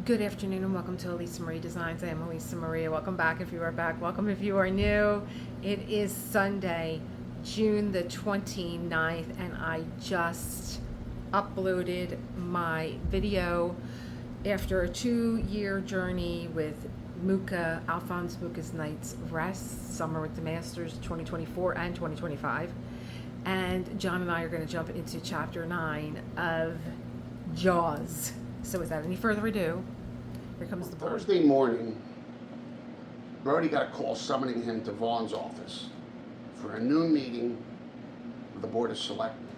Good afternoon and welcome to Elisa Marie Designs. I am Elisa Maria. Welcome back if you are back. Welcome if you are new. It is Sunday, June the 29th, and I just uploaded my video after a 2-year journey with Muka, Alphonse Muka's Night's Rest, Summer with the Masters 2024 and 2025. And John and I are going to jump into chapter 9 of Jaws. So without any further ado, here comes the board. Thursday morning, Brody got a call summoning him to Vaughn's office for a noon meeting with the Board of Selectmen.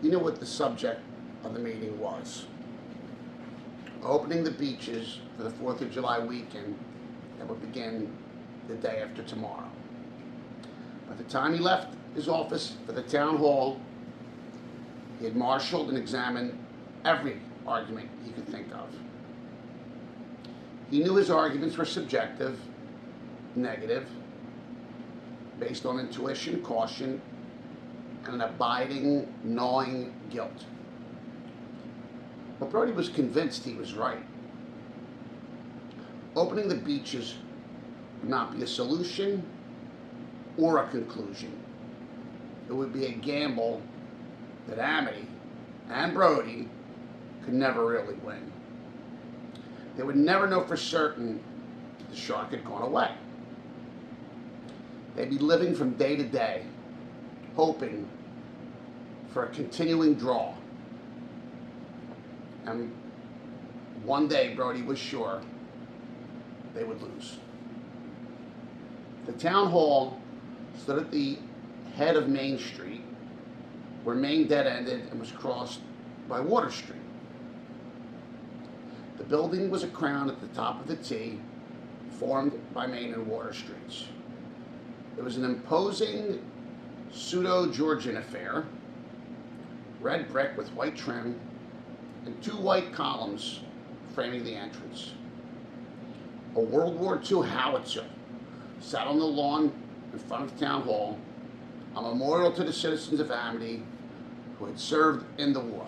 You know what the subject of the meeting was? Opening the beaches for the 4th of July weekend that would begin the day after tomorrow. By the time he left his office for the town hall, he had marshaled and examined every argument he could think of. He knew his arguments were subjective, negative, based on intuition, caution, and an abiding, gnawing guilt. But Brody was convinced he was right. Opening the beaches would not be a solution or a conclusion. It would be a gamble that Amity and Brody could never really win. They would never know for certain the shark had gone away. They'd be living from day to day, hoping for a continuing draw. And one day, Brody was sure they would lose. The town hall stood at the head of Main Street, where Main dead ended and was crossed by Water Street. The building was a crown at the top of the T, formed by Main and Water Streets. It was an imposing pseudo-Georgian affair, red brick with white trim, and 2 white columns framing the entrance. A World War II howitzer sat on the lawn in front of Town Hall, a memorial to the citizens of Amity who had served in the war.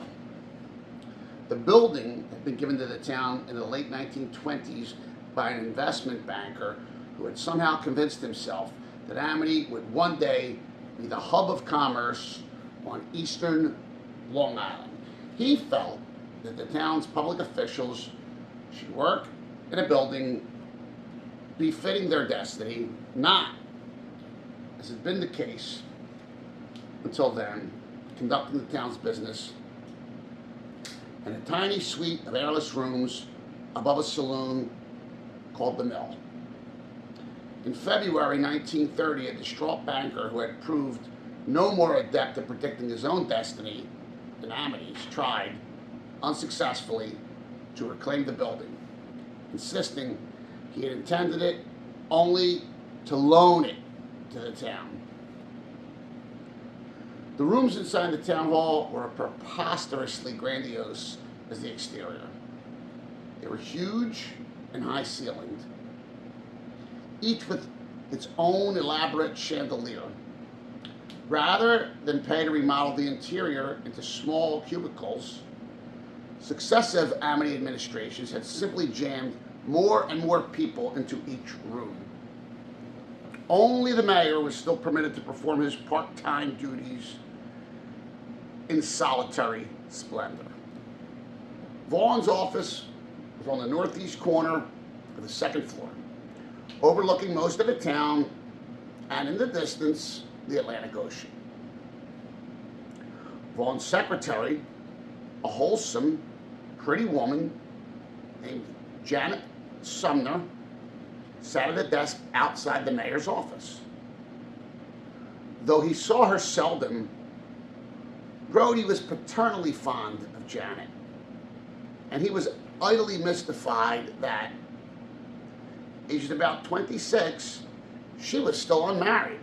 The building had been given to the town in the late 1920s by an investment banker who had somehow convinced himself that Amity would one day be the hub of commerce on eastern Long Island. He felt that the town's public officials should work in a building befitting their destiny, not, as had been the case until then, conducting the town's business in a tiny suite of airless rooms above a saloon called the Mill. In February 1930, a distraught banker who had proved no more adept at predicting his own destiny than Amity's tried, unsuccessfully, to reclaim the building, insisting he had intended it only to loan it to the town. The rooms inside the town hall were preposterously grandiose as the exterior. They were huge and high-ceilinged, each with its own elaborate chandelier. Rather than pay to remodel the interior into small cubicles, successive Amity administrations had simply jammed more and more people into each room. Only the mayor was still permitted to perform his part-time duties in solitary splendor. Vaughn's office was on the northeast corner of the 2nd floor, overlooking most of the town and, in the distance, the Atlantic Ocean. Vaughn's secretary, a wholesome, pretty woman named Janet Sumner, sat at a desk outside the mayor's office. Though he saw her seldom, Brody was paternally fond of Janet, and he was idly mystified that, aged about 26, she was still unmarried.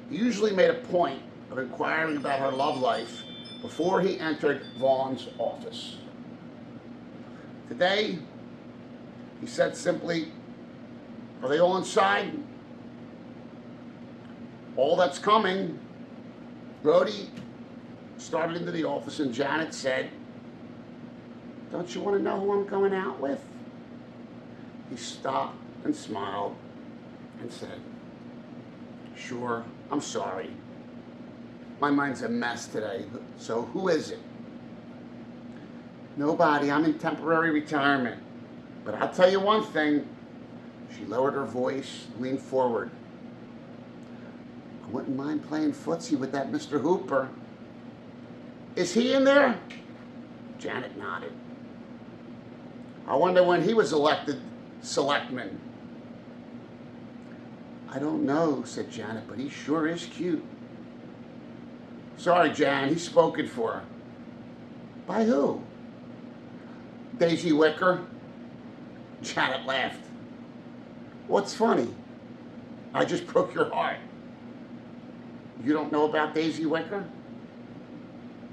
He usually made a point of inquiring about her love life before he entered Vaughn's office. Today, he said simply, "Are they all inside?" "All that's coming." Brody started into the office and Janet said, Don't you want to know who I'm going out with? He stopped and smiled and said, sure, I'm sorry. My mind's a mess today, so who is it? Nobody, I'm in temporary retirement. But I'll tell you one thing. She lowered her voice, leaned forward. I wouldn't mind playing footsie with that Mr. Hooper. Is he in there? Janet nodded. I wonder when he was elected selectman. I don't know, said Janet, but he sure is cute. Sorry, Jan, he's spoken for. By who? Daisy Wicker. Janet laughed. What's funny? I just broke your heart. You don't know about Daisy Wicker?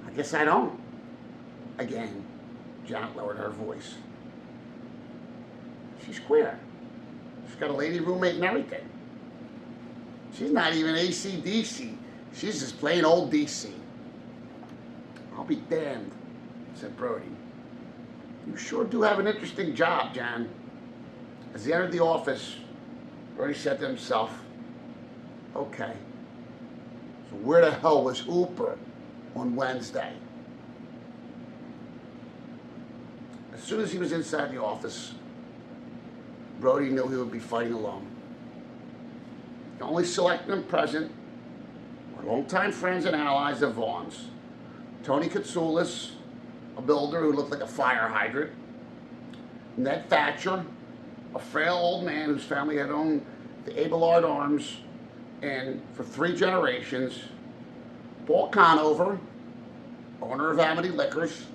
I guess I don't. Again, Janet lowered her voice. She's queer. She's got a lady roommate and everything. She's not even AC/DC. She's just plain old DC. I'll be damned, said Brody. You sure do have an interesting job, Jan. As he entered the office, Brody said to himself, okay, so where the hell was Hooper on Wednesday? As soon as he was inside the office, Brody knew he would be fighting alone. The only selectmen present were longtime friends and allies of Vaughn's. Tony Katsoulis, a builder who looked like a fire hydrant. Ned Thatcher, a frail old man whose family had owned the Abelard Arms and for 3 generations. Paul Conover, owner of Amity Liquors,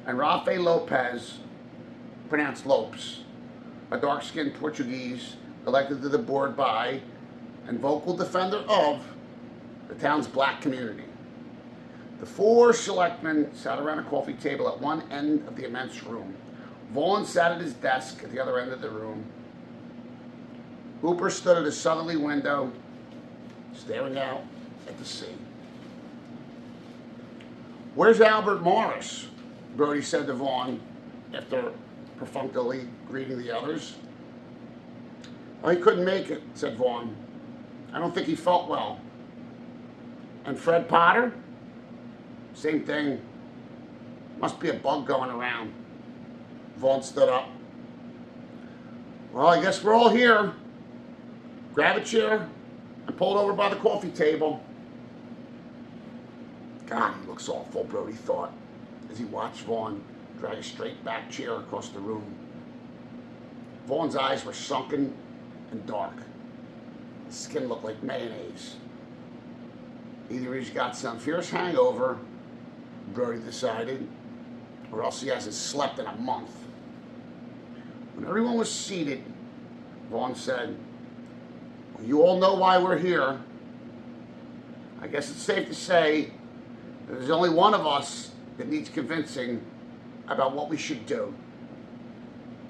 and Rafael Lopez, pronounced Lopes, a dark-skinned Portuguese elected to the board by and vocal defender of the town's black community. The 4 selectmen sat around a coffee table at one end of the immense room. Vaughn sat at his desk at the other end of the room. Hooper stood at a southerly window, staring out at the sea. Where's Albert Morris? Brody said to Vaughn after perfunctorily greeting the others. Oh, he couldn't make it, said Vaughn. I don't think he felt well. And Fred Potter? Same thing. Must be a bug going around. Vaughn stood up. Well, I guess we're all here. Grab a chair and pull it over by the coffee table. God, he looks awful, Brody thought, as he watched Vaughn drag a straight back chair across the room. Vaughn's eyes were sunken and dark. His skin looked like mayonnaise. Either he's got some fierce hangover, Brody decided, or else he hasn't slept in a month. When everyone was seated, Vaughn said, well, you all know why we're here. I guess it's safe to say that there's only one of us that needs convincing about what we should do.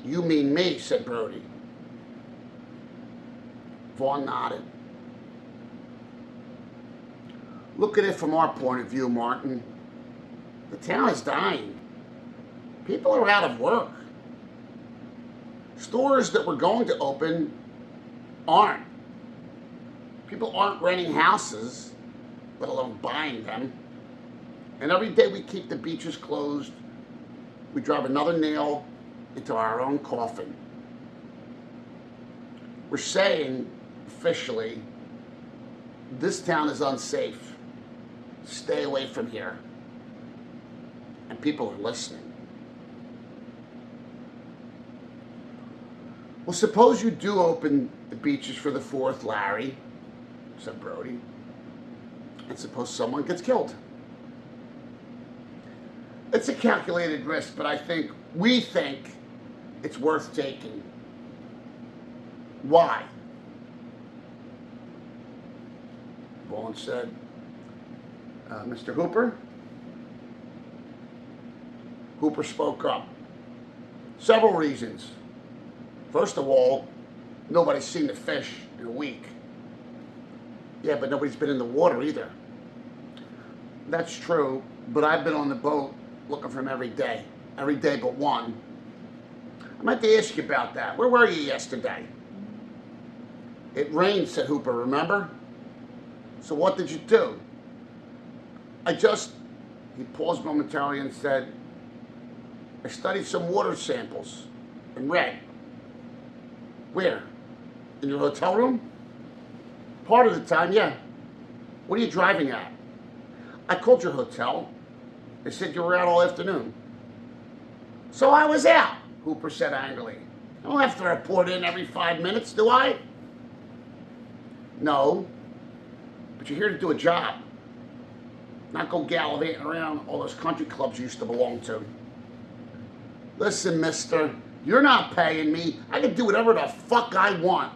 You mean me, said Brody. Vaughn nodded. Look at it from our point of view, Martin. The town is dying. People are out of work. Stores that were going to open aren't. People aren't renting houses, let alone buying them. And every day we keep the beaches closed, we drive another nail into our own coffin. We're saying, officially, this town is unsafe. Stay away from here. And people are listening. Well, suppose you do open the beaches for the 4th, Larry, said Brody. And suppose someone gets killed. It's a calculated risk, but we think it's worth taking. Why? Vaughn said, Mr. Hooper? Hooper spoke up. Several reasons. First of all, nobody's seen the fish in a week. Yeah, but nobody's been in the water either. That's true, but I've been on the boat looking for him every day. every day but one. I meant to ask you about that. Where were you yesterday? It rained, said Hooper, remember? So what did you do? He paused momentarily and said, I studied some water samples and read. Where? In your hotel room? Part of the time, yeah. What are you driving at? I called your hotel. They said you were out all afternoon. So I was out, Hooper said angrily. I don't have to report in every 5 minutes, do I? No, but you're here to do a job, not go gallivanting around all those country clubs you used to belong to. Listen, mister, you're not paying me. I can do whatever the fuck I want.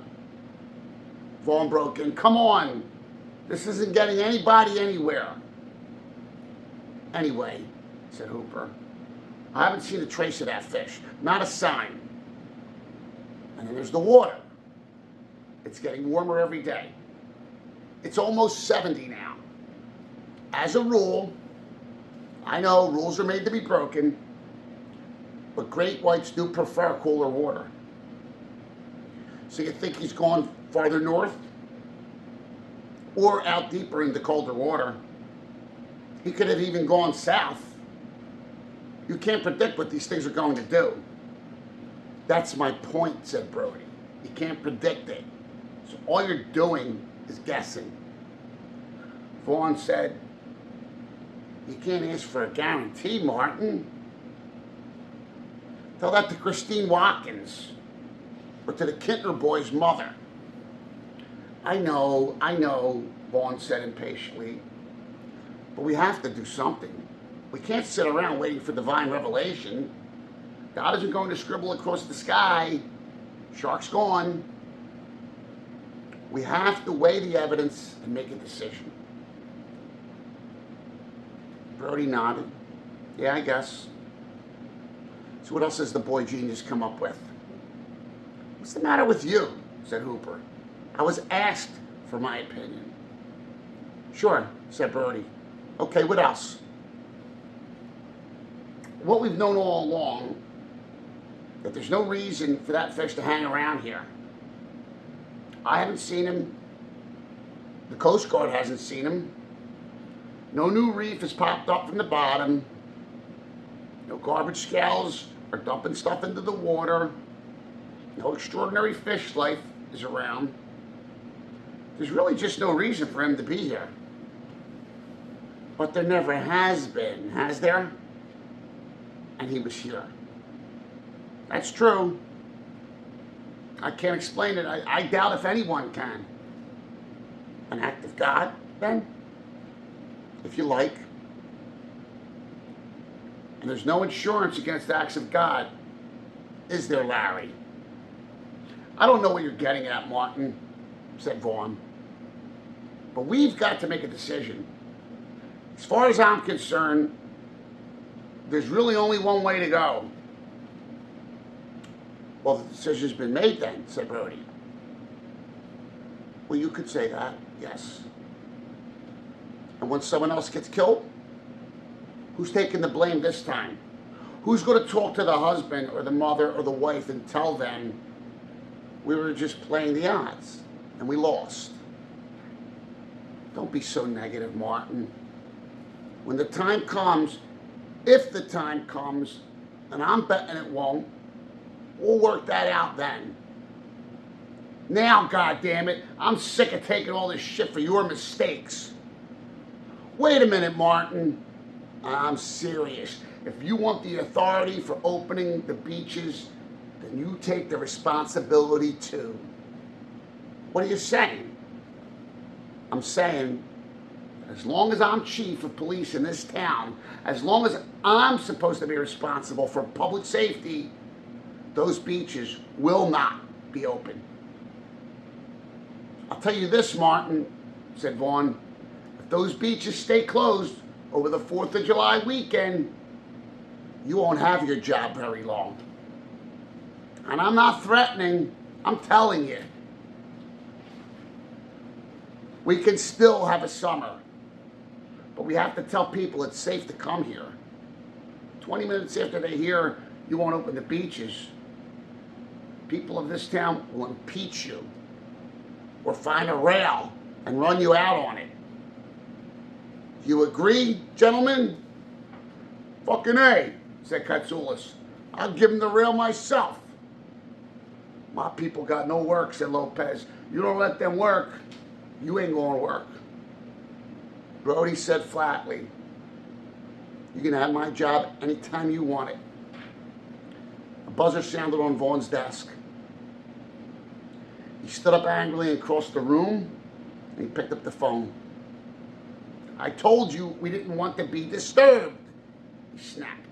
Vaughn broke in. Come on. This isn't getting anybody anywhere. Anyway, said Hooper, I haven't seen a trace of that fish. Not a sign. And then there's the water. It's getting warmer every day. It's almost 70 now. As a rule, I know rules are made to be broken, but great whites do prefer cooler water. So you think he's gone farther north? Or out deeper into colder water? He could have even gone south. You can't predict what these things are going to do. That's my point, said Brody. You can't predict it. So all you're doing is guessing. Vaughn said, you can't ask for a guarantee, Martin. Tell that to Christine Watkins or to the Kintner boy's mother. I know, Vaughn said impatiently, but we have to do something. We can't sit around waiting for divine revelation. God isn't going to scribble across the sky. Shark's gone. We have to weigh the evidence and make a decision. Brody nodded. Yeah, I guess. So what else has the boy genius come up with? What's the matter with you? Said Hooper. I was asked for my opinion. Sure, said Brody. Okay, what else? What we've known all along, that there's no reason for that fish to hang around here. I haven't seen him. The Coast Guard hasn't seen him. No new reef has popped up from the bottom. No garbage scows are dumping stuff into the water. No extraordinary fish life is around. There's really just no reason for him to be here. But there never has been, has there? And he was here. That's true. I can't explain it. I doubt if anyone can. An act of God, then? If you like. And there's no insurance against acts of God, is there, Larry? I don't know what you're getting at, Martin, said Vaughn. But we've got to make a decision. As far as I'm concerned, there's really only one way to go. Well, the decision's been made then, said Brody. Well, you could say that, yes. And when someone else gets killed, who's taking the blame this time? Who's going to talk to the husband or the mother or the wife and tell them we were just playing the odds and we lost? Don't be so negative, Martin. When the time comes, if the time comes, and I'm betting it won't, we'll work that out then. Now, goddammit, I'm sick of taking all this shit for your mistakes. Wait a minute, Martin. I'm serious. If you want the authority for opening the beaches, then you take the responsibility too. What are you saying? I'm saying, as long as I'm chief of police in this town, as long as I'm supposed to be responsible for public safety, those beaches will not be open. I'll tell you this, Martin, said Vaughn. If those beaches stay closed over the 4th of July weekend, you won't have your job very long. And I'm not threatening, I'm telling you. We can still have a summer, but we have to tell people it's safe to come here. 20 minutes after they hear you won't open the beaches, people of this town will impeach you or find a rail and run you out on it. You agree, gentlemen? Fucking A, said Katsoulis. I'll give him the rail myself. My people got no work, said Lopez. You don't let them work, you ain't gonna work. Brody said flatly, you can have my job anytime you want it. A buzzer sounded on Vaughn's desk. He stood up angrily and crossed the room, and he picked up the phone. I told you we didn't want to be disturbed, he snapped.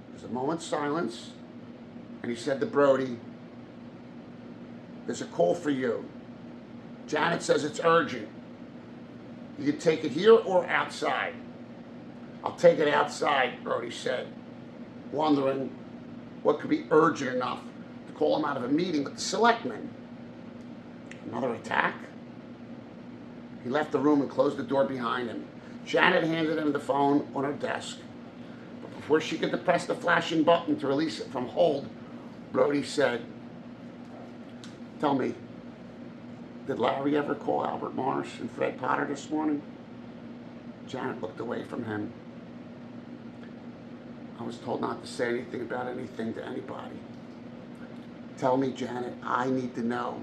There was a moment's silence, and he said to Brody, there's a call for you. Janet says it's urgent. You can take it here or outside. I'll take it outside, Brody said, wondering what could be urgent enough to call him out of a meeting with the selectmen. Another attack? He left the room and closed the door behind him. Janet handed him the phone on her desk. But before she could depress the flashing button to release it from hold, Brody said, tell me, did Larry ever call Albert Morris and Fred Potter this morning? Janet looked away from him. I was told not to say anything about anything to anybody. Tell me, Janet, I need to know.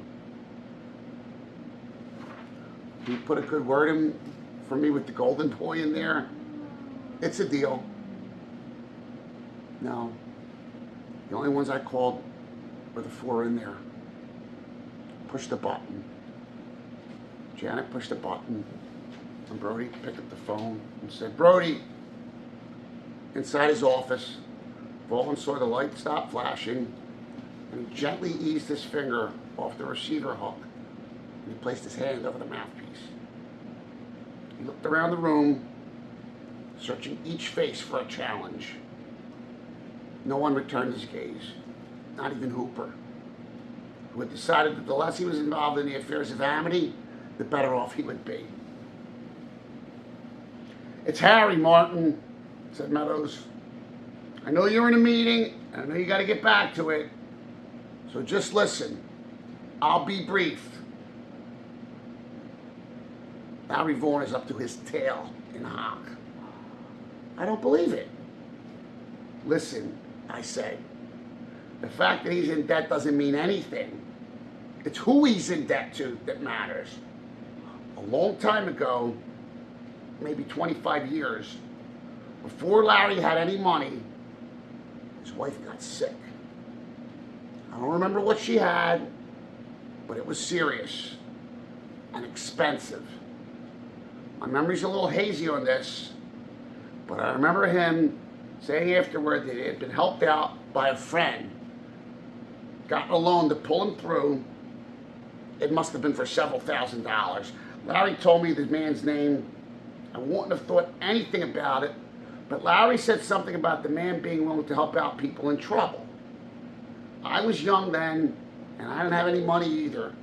You put a good word in for me with the golden boy in there? It's a deal. No. The only ones I called were the 4 in there. Push the button. Janet pushed the button, and Brody picked up the phone and said, Brody. Inside his office, Vaughn saw the light stop flashing, and he gently eased his finger off the receiver hook, and he placed his hand over the mouthpiece. He looked around the room, searching each face for a challenge. No one returned his gaze, not even Hooper, who had decided that the less he was involved in the affairs of Amity, the better off he would be. It's Harry, Martin, said Meadows. I know you're in a meeting, and I know you got to get back to it, so just listen. I'll be brief. Larry Vaughn is up to his tail in hock. I don't believe it. Listen, I said. The fact that he's in debt doesn't mean anything. It's who he's in debt to that matters. A long time ago, maybe 25 years, before Larry had any money, his wife got sick. I don't remember what she had, but it was serious and expensive. My memory's a little hazy on this, but I remember him saying afterward that he had been helped out by a friend, gotten a loan to pull him through. It must have been for several $1,000s. Larry told me the man's name. I wouldn't have thought anything about it, but Larry said something about the man being willing to help out people in trouble. I was young then, and I didn't have any money either.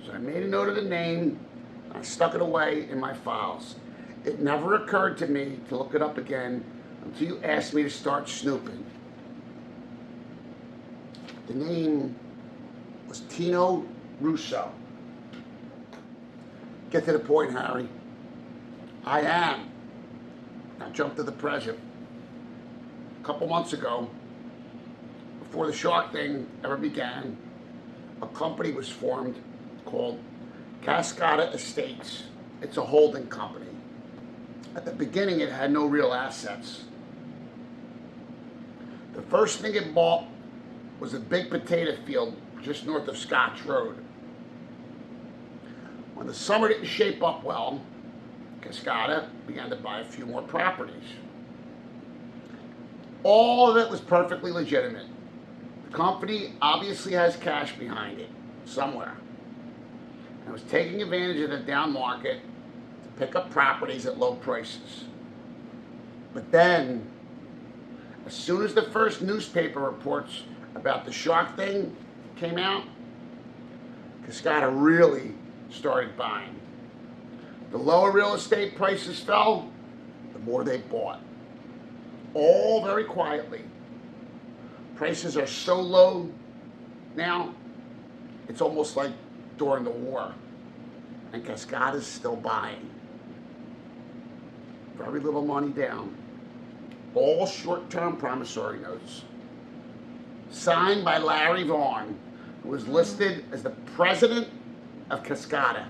So I made a note of the name, and I stuck it away in my files. It never occurred to me to look it up again until you asked me to start snooping. The name was Tino Russo. Get to the point, Harry. I am. Now jump to the present. A couple months ago, before the shark thing ever began, a company was formed called Cascada Estates. It's a holding company. At the beginning, it had no real assets. The first thing it bought was a big potato field just north of Scotch Road. When the summer didn't shape up well, Cascada began to buy a few more properties. All of it was perfectly legitimate. The company obviously has cash behind it, somewhere. And it was taking advantage of the down market to pick up properties at low prices. But then, as soon as the first newspaper reports about the shark thing came out, Cascada really started buying. The lower real estate prices fell, the more they bought. all very quietly. Prices are so low now, it's almost like during the war. And Cascada's still buying. Very little money down. All short-term promissory notes. Signed by Larry Vaughn, who was listed as the president of Cascada.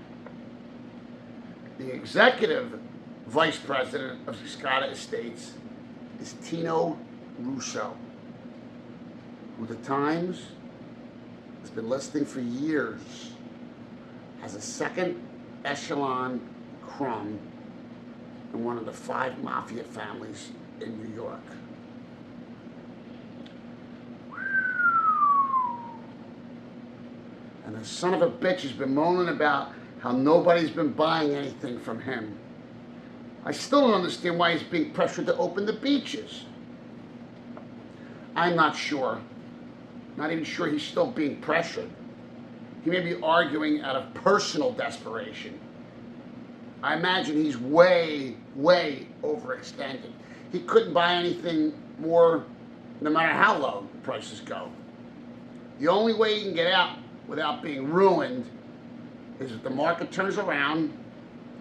The executive vice president of Cascada Estates is Tino Russo, who the Times has been listing for years as a second echelon crumb in one of the 5 mafia families in New York. And the son of a bitch has been moaning about how nobody's been buying anything from him. I still don't understand why he's being pressured to open the beaches. I'm not sure. Not even sure he's still being pressured. He may be arguing out of personal desperation. I imagine he's way, way overextended. He couldn't buy anything more, no matter how low the prices go. The only way he can get out without being ruined is if the market turns around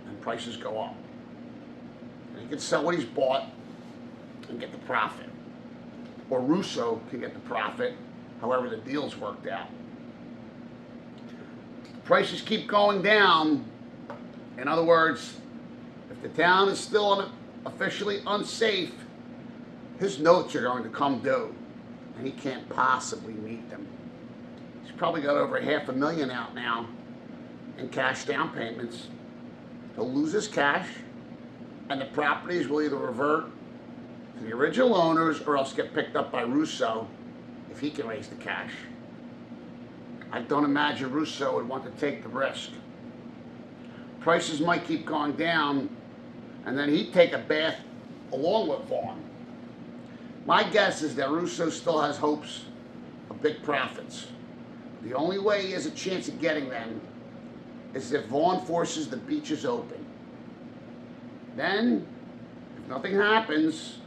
and prices go up. And he can sell what he's bought and get the profit. Or Russo can get the profit, however the deal's worked out. Prices keep going down. In other words, if the town is still officially unsafe, his notes are going to come due, and he can't possibly meet them. He's probably got over $500,000 out now in cash down payments. He'll lose his cash, and the properties will either revert to the original owners or else get picked up by Russo if he can raise the cash. I don't imagine Russo would want to take the risk. Prices might keep going down, and then he'd take a bath along with Vaughn. My guess is that Russo still has hopes of big profits. The only way he has a chance of getting them is if Vaughn forces the beaches open. Then, if nothing happens,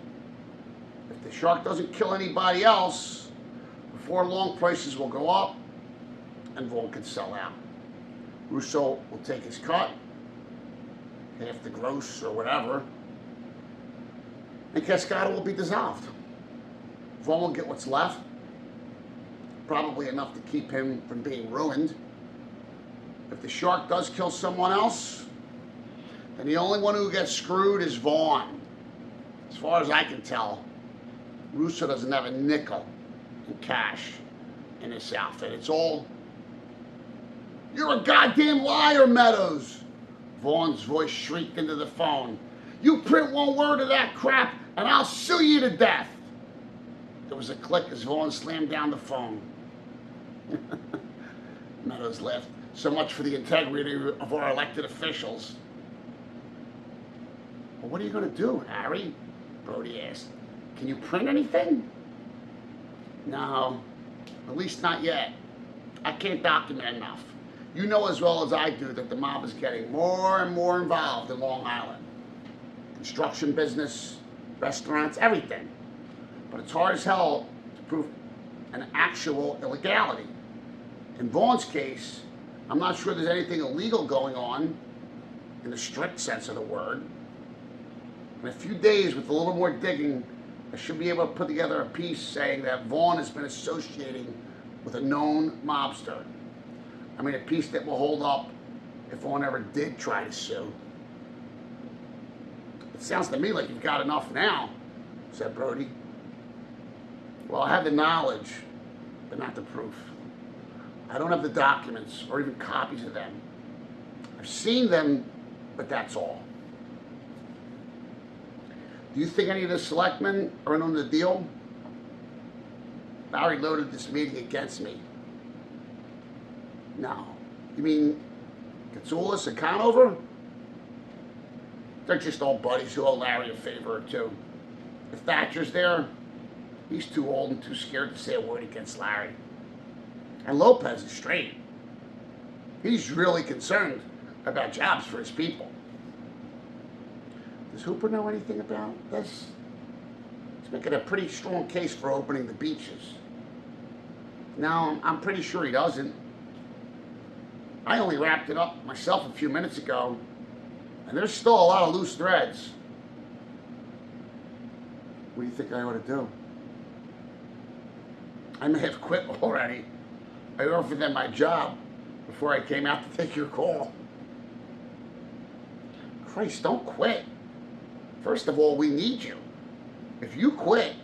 if the shark doesn't kill anybody else, before long prices will go up and Vaughn can sell out. Russo will take his cut, half the gross or whatever, and Cascada will be dissolved. Vaughn will get what's left, probably enough to keep him from being ruined. If the shark does kill someone else, then the only one who gets screwed is Vaughn. As far as I can tell, Russo doesn't have a nickel in cash in this outfit. It's all, "You're a goddamn liar, Meadows!" Vaughn's voice shrieked into the phone. "You print one word of that crap and I'll sue you to death!" There was a click as Vaughn slammed down the phone. Meadows laughed. "So much for the integrity of our elected officials." "Well, what are you going to do, Harry?" Brody asked. "Can you print anything?" "No, at least not yet. I can't document enough. You know as well as I do that the mob is getting more and more involved in Long Island. Construction business, restaurants, everything. But it's hard as hell to prove an actual illegality. In Vaughn's case, I'm not sure there's anything illegal going on in the strict sense of the word. In a few days, with a little more digging, I should be able to put together a piece saying that Vaughn has been associating with a known mobster. I mean, a piece that will hold up if Vaughn ever did try to sue." "It sounds to me like you've got enough now," said Brody. "Well, I have the knowledge, but not the proof. I don't have the documents or even copies of them. I've seen them, but that's all." "Do you think any of the selectmen are in on the deal?" "Larry loaded this meeting against me." "No. You mean Katsoulis and Conover?" "They're just old buddies who owe Larry a favor or two. If Thatcher's there, he's too old and too scared to say a word against Larry. And Lopez is straight. He's really concerned about jobs for his people." "Does Hooper know anything about this?" "He's He's making a pretty strong case for opening the beaches. Now, I'm pretty sure he doesn't. I only wrapped it up myself a few minutes ago, and there's still a lot of loose threads. What do you think I ought to do? I may have quit already. I offered them my job before I came out to take your call. Christ, don't quit. First of all, we need you. If you quit,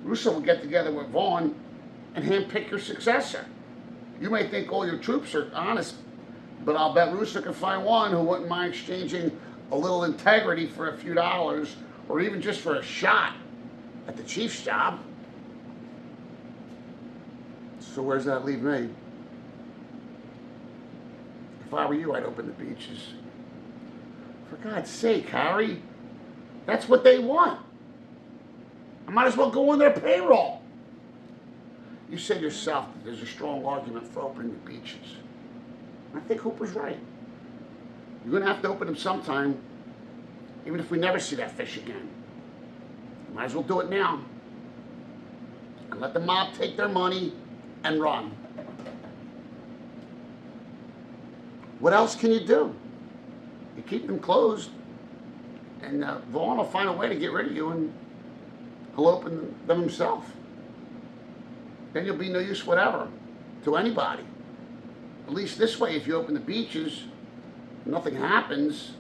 Russo will get together with Vaughn and handpick your successor. You may think all your troops are honest, but I'll bet Russo can find one who wouldn't mind exchanging a little integrity for a few dollars, or even just for a shot at the chief's job. So where's that leave me? If I were you, I'd open the beaches. For God's sake, Harry, that's what they want. I might as well go on their payroll. You said yourself that there's a strong argument for opening the beaches. I think Hooper's right. You're going to have to open them sometime, even if we never see that fish again. You might as well do it now. And let the mob take their money and run. What else can you do? You keep them closed, and Vaughn will find a way to get rid of you, and he'll open them himself. Then you'll be no use whatever to anybody. At least this way, if you open the beaches, nothing happens,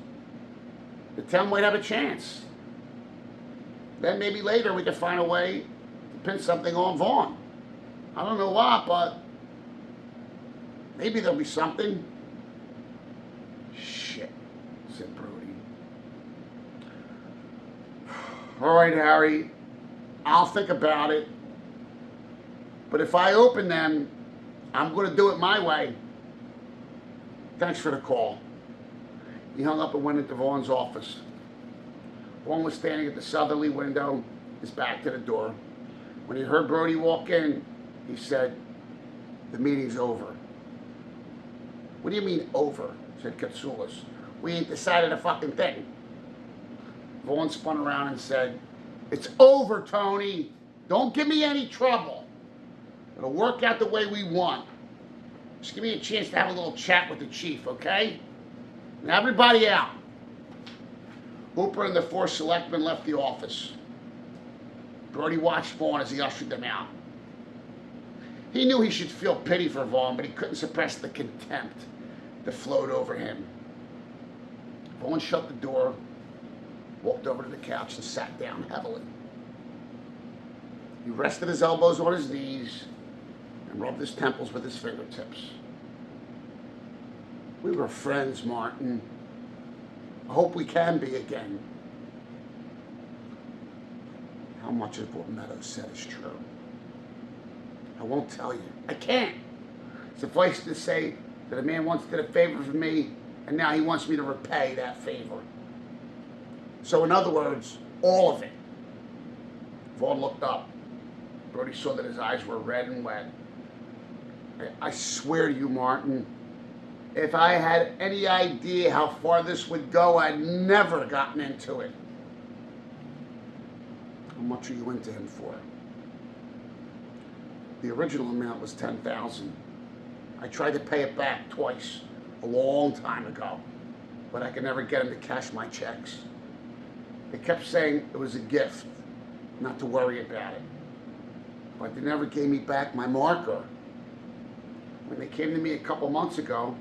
the town might have a chance. Then maybe later we can find a way to pin something on Vaughn. I don't know what, but maybe there'll be something. Shit, said Brody. All right, Harry, I'll think about it. But if I open them, I'm going to do it my way. Thanks for the call. He hung up and went into Vaughn's office. Vaughn was standing at the southerly window, his back to the door. When he heard Brody walk in, he said, "The meeting's over." "What do you mean, over?" said Katsoulis. "We ain't decided a fucking thing." Vaughn spun around and said, "It's over, Tony. Don't give me any trouble. It'll work out the way we want. Just give me a chance to have a little chat with the chief, okay? Now everybody out." Hooper and the 4 selectmen left the office. Brody watched Vaughn as he ushered them out. He knew he should feel pity for Vaughn, but he couldn't suppress the contempt that flowed over him. Vaughn shut the door, walked over to the couch, and sat down heavily. He rested his elbows on his knees and rubbed his temples with his fingertips. "We were friends, Martin. I hope we can be again." How much of what Meadows said is true? I won't tell you. I can't. Suffice to say that a man once did a favor for me, and now he wants me to repay that favor. So in other words, all of it. Vaughn looked up. Brody saw that his eyes were red and wet. "I swear to you, Martin, if I had any idea how far this would go, I'd never gotten into it." "How much are you into him for?" "The original amount was $10,000. I tried to pay it back twice, a long time ago, but I could never get him to cash my checks. They kept saying it was a gift, not to worry about it. But they never gave me back my marker. When they came to me a couple months ago,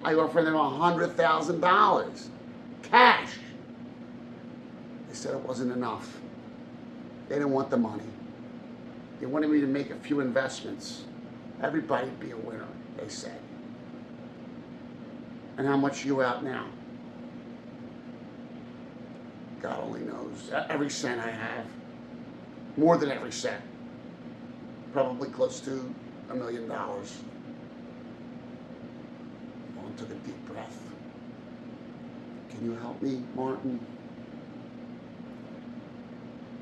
I offered them $100,000, cash. They said it wasn't enough. They didn't want the money. They wanted me to make a few investments. Everybody'd be a winner, they said. And how much are you out now?" "God only knows. Every cent I have. More than every cent. Probably close to $1 million. Vaughn took a deep breath. "Can you help me, Martin?"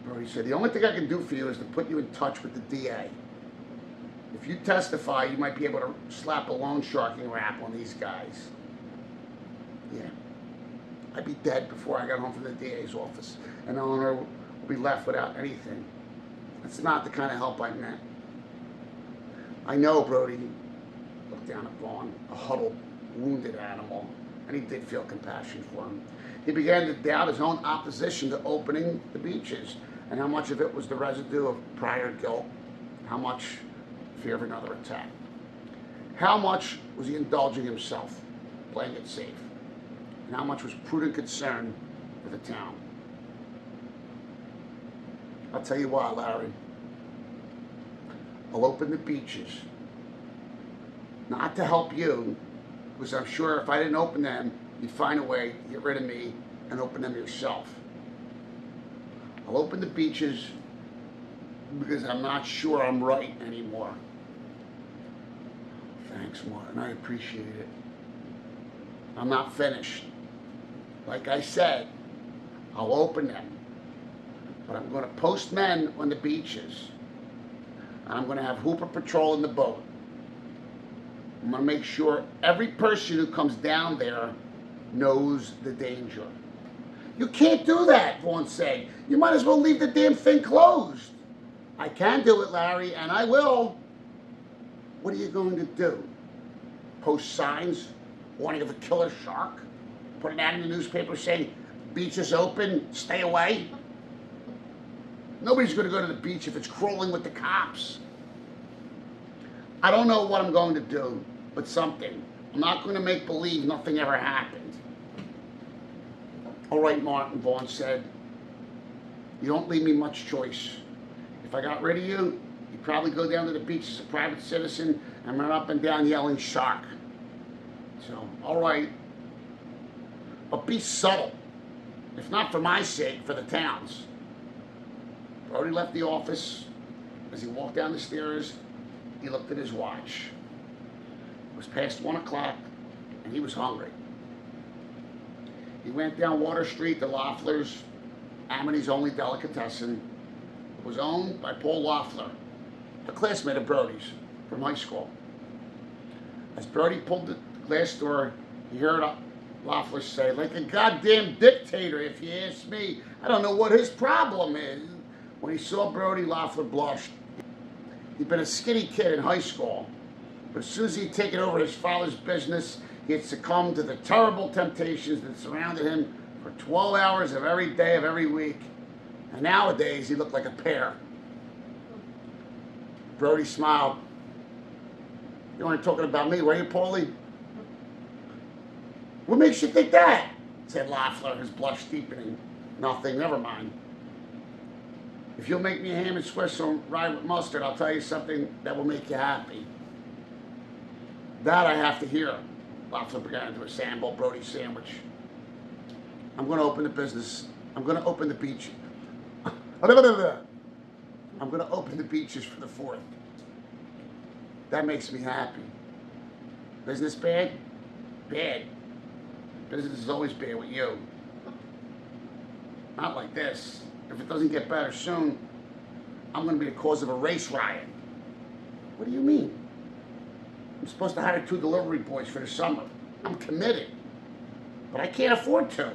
Brody said, "The only thing I can do for you is to put you in touch with the DA. If you testify, you might be able to slap a loan sharking rap on these guys." "Yeah. I'd be dead before I got home from the DA's office. And Eleanor, will be left without anything. That's not the kind of help I meant. I know, Brody looked down at Vaughn, a huddled, wounded animal, and he did feel compassion for him. He began to doubt his own opposition to opening the beaches, and how much of it was the residue of prior guilt, how much fear of another attack. How much was he indulging himself, playing it safe, and how much was prudent concern for the town. I'll tell you why, Larry. I'll open the beaches, not to help you, because I'm sure if I didn't open them, you'd find a way to get rid of me and open them yourself. I'll open the beaches because I'm not sure I'm right anymore. Thanks, Martin. I appreciate it. I'm not finished. Like I said, I'll open them. But I'm going to post men on the beaches. I'm going to have Hooper patrol in the boat. I'm going to make sure every person who comes down there knows the danger. You can't do that, Vaughn said. You might as well leave the damn thing closed. I can do it, Larry, and I will. What are you going to do? Post signs warning of a killer shark? Put an ad in the newspaper saying, beach is open, stay away? Nobody's going to go to the beach if it's crawling with the cops. I don't know what I'm going to do, but something. I'm not going to make believe nothing ever happened. All right, Martin, Vaughn said. You don't leave me much choice. If I got rid of you, you'd probably go down to the beach as a private citizen and run up and down yelling shark. So, all right. But be subtle. If not for my sake, for the town's. Brody left the office. As he walked down the stairs, he looked at his watch. It was past 1 o'clock, and he was hungry. He went down Water Street to Loeffler's, Amity's only delicatessen. It was owned by Paul Loeffler, a classmate of Brody's from high school. As Brody pulled the glass door, he heard Loeffler say, like a goddamn dictator, if you ask me. I don't know what his problem is. When he saw Brody, Loeffler blushed. He'd been a skinny kid in high school, but as soon as he'd taken over his father's business, he had succumbed to the terrible temptations that surrounded him for 12 hours of every day of every week. And nowadays, he looked like a pear. Brody smiled. You weren't talking about me, were you, Paulie? What makes you think that? Said Loeffler, his blush deepening. Nothing, never mind. If you'll make me a ham and Swiss on rye with mustard, I'll tell you something that will make you happy. That I have to hear. Loeffler began to assemble Brody's sandwich. I'm going to open the business. I'm going to open the beach. I'm going to open the beaches for the 4th. That makes me happy. Business bad? Bad. Business is always bad with you. Not like this. If it doesn't get better soon, I'm going to be the cause of a race riot. What do you mean? I'm supposed to hire 2 delivery boys for the summer. I'm committed. But I can't afford 2.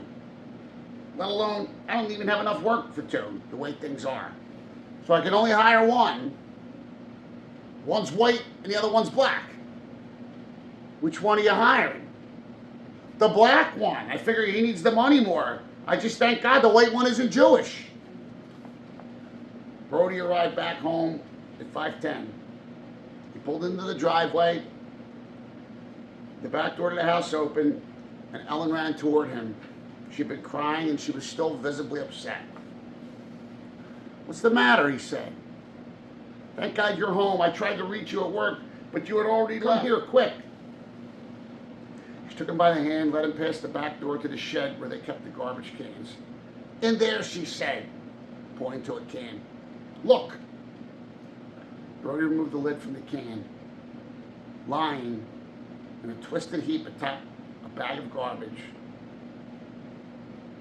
Let alone, I don't even have enough work for 2, the way things are. So I can only hire 1. One's white and the other one's black. Which one are you hiring? The black one. I figure he needs the money more. I just thank God the white one isn't Jewish. Brody arrived back home at 5:10. He pulled into the driveway. The back door to the house opened, and Ellen ran toward him. She'd been crying, and she was still visibly upset. What's the matter? He said. Thank God you're home. I tried to reach you at work, but you had already left. Here, quick. She took him by the hand, led him past the back door to the shed where they kept the garbage cans. In there, she said, pointing to a can. Look. Brody removed the lid from the can. Lying in a twisted heap atop a bag of garbage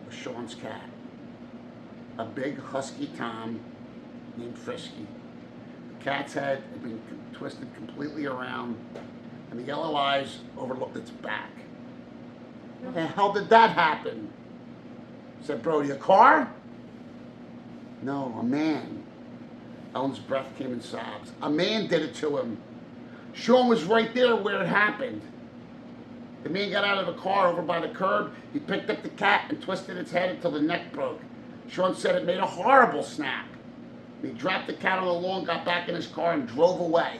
was Sean's cat. A big husky tom named Frisky. The cat's head had been twisted completely around, and the yellow eyes overlooked its back. How the hell did that happen? Said Brody. A car? No, a man. Ellen's breath came in sobs. A man did it to him. Sean was right there where it happened. The man got out of the car over by the curb. He picked up the cat and twisted its head until the neck broke. Sean said it made a horrible snap. He dropped the cat on the lawn, got back in his car, and drove away.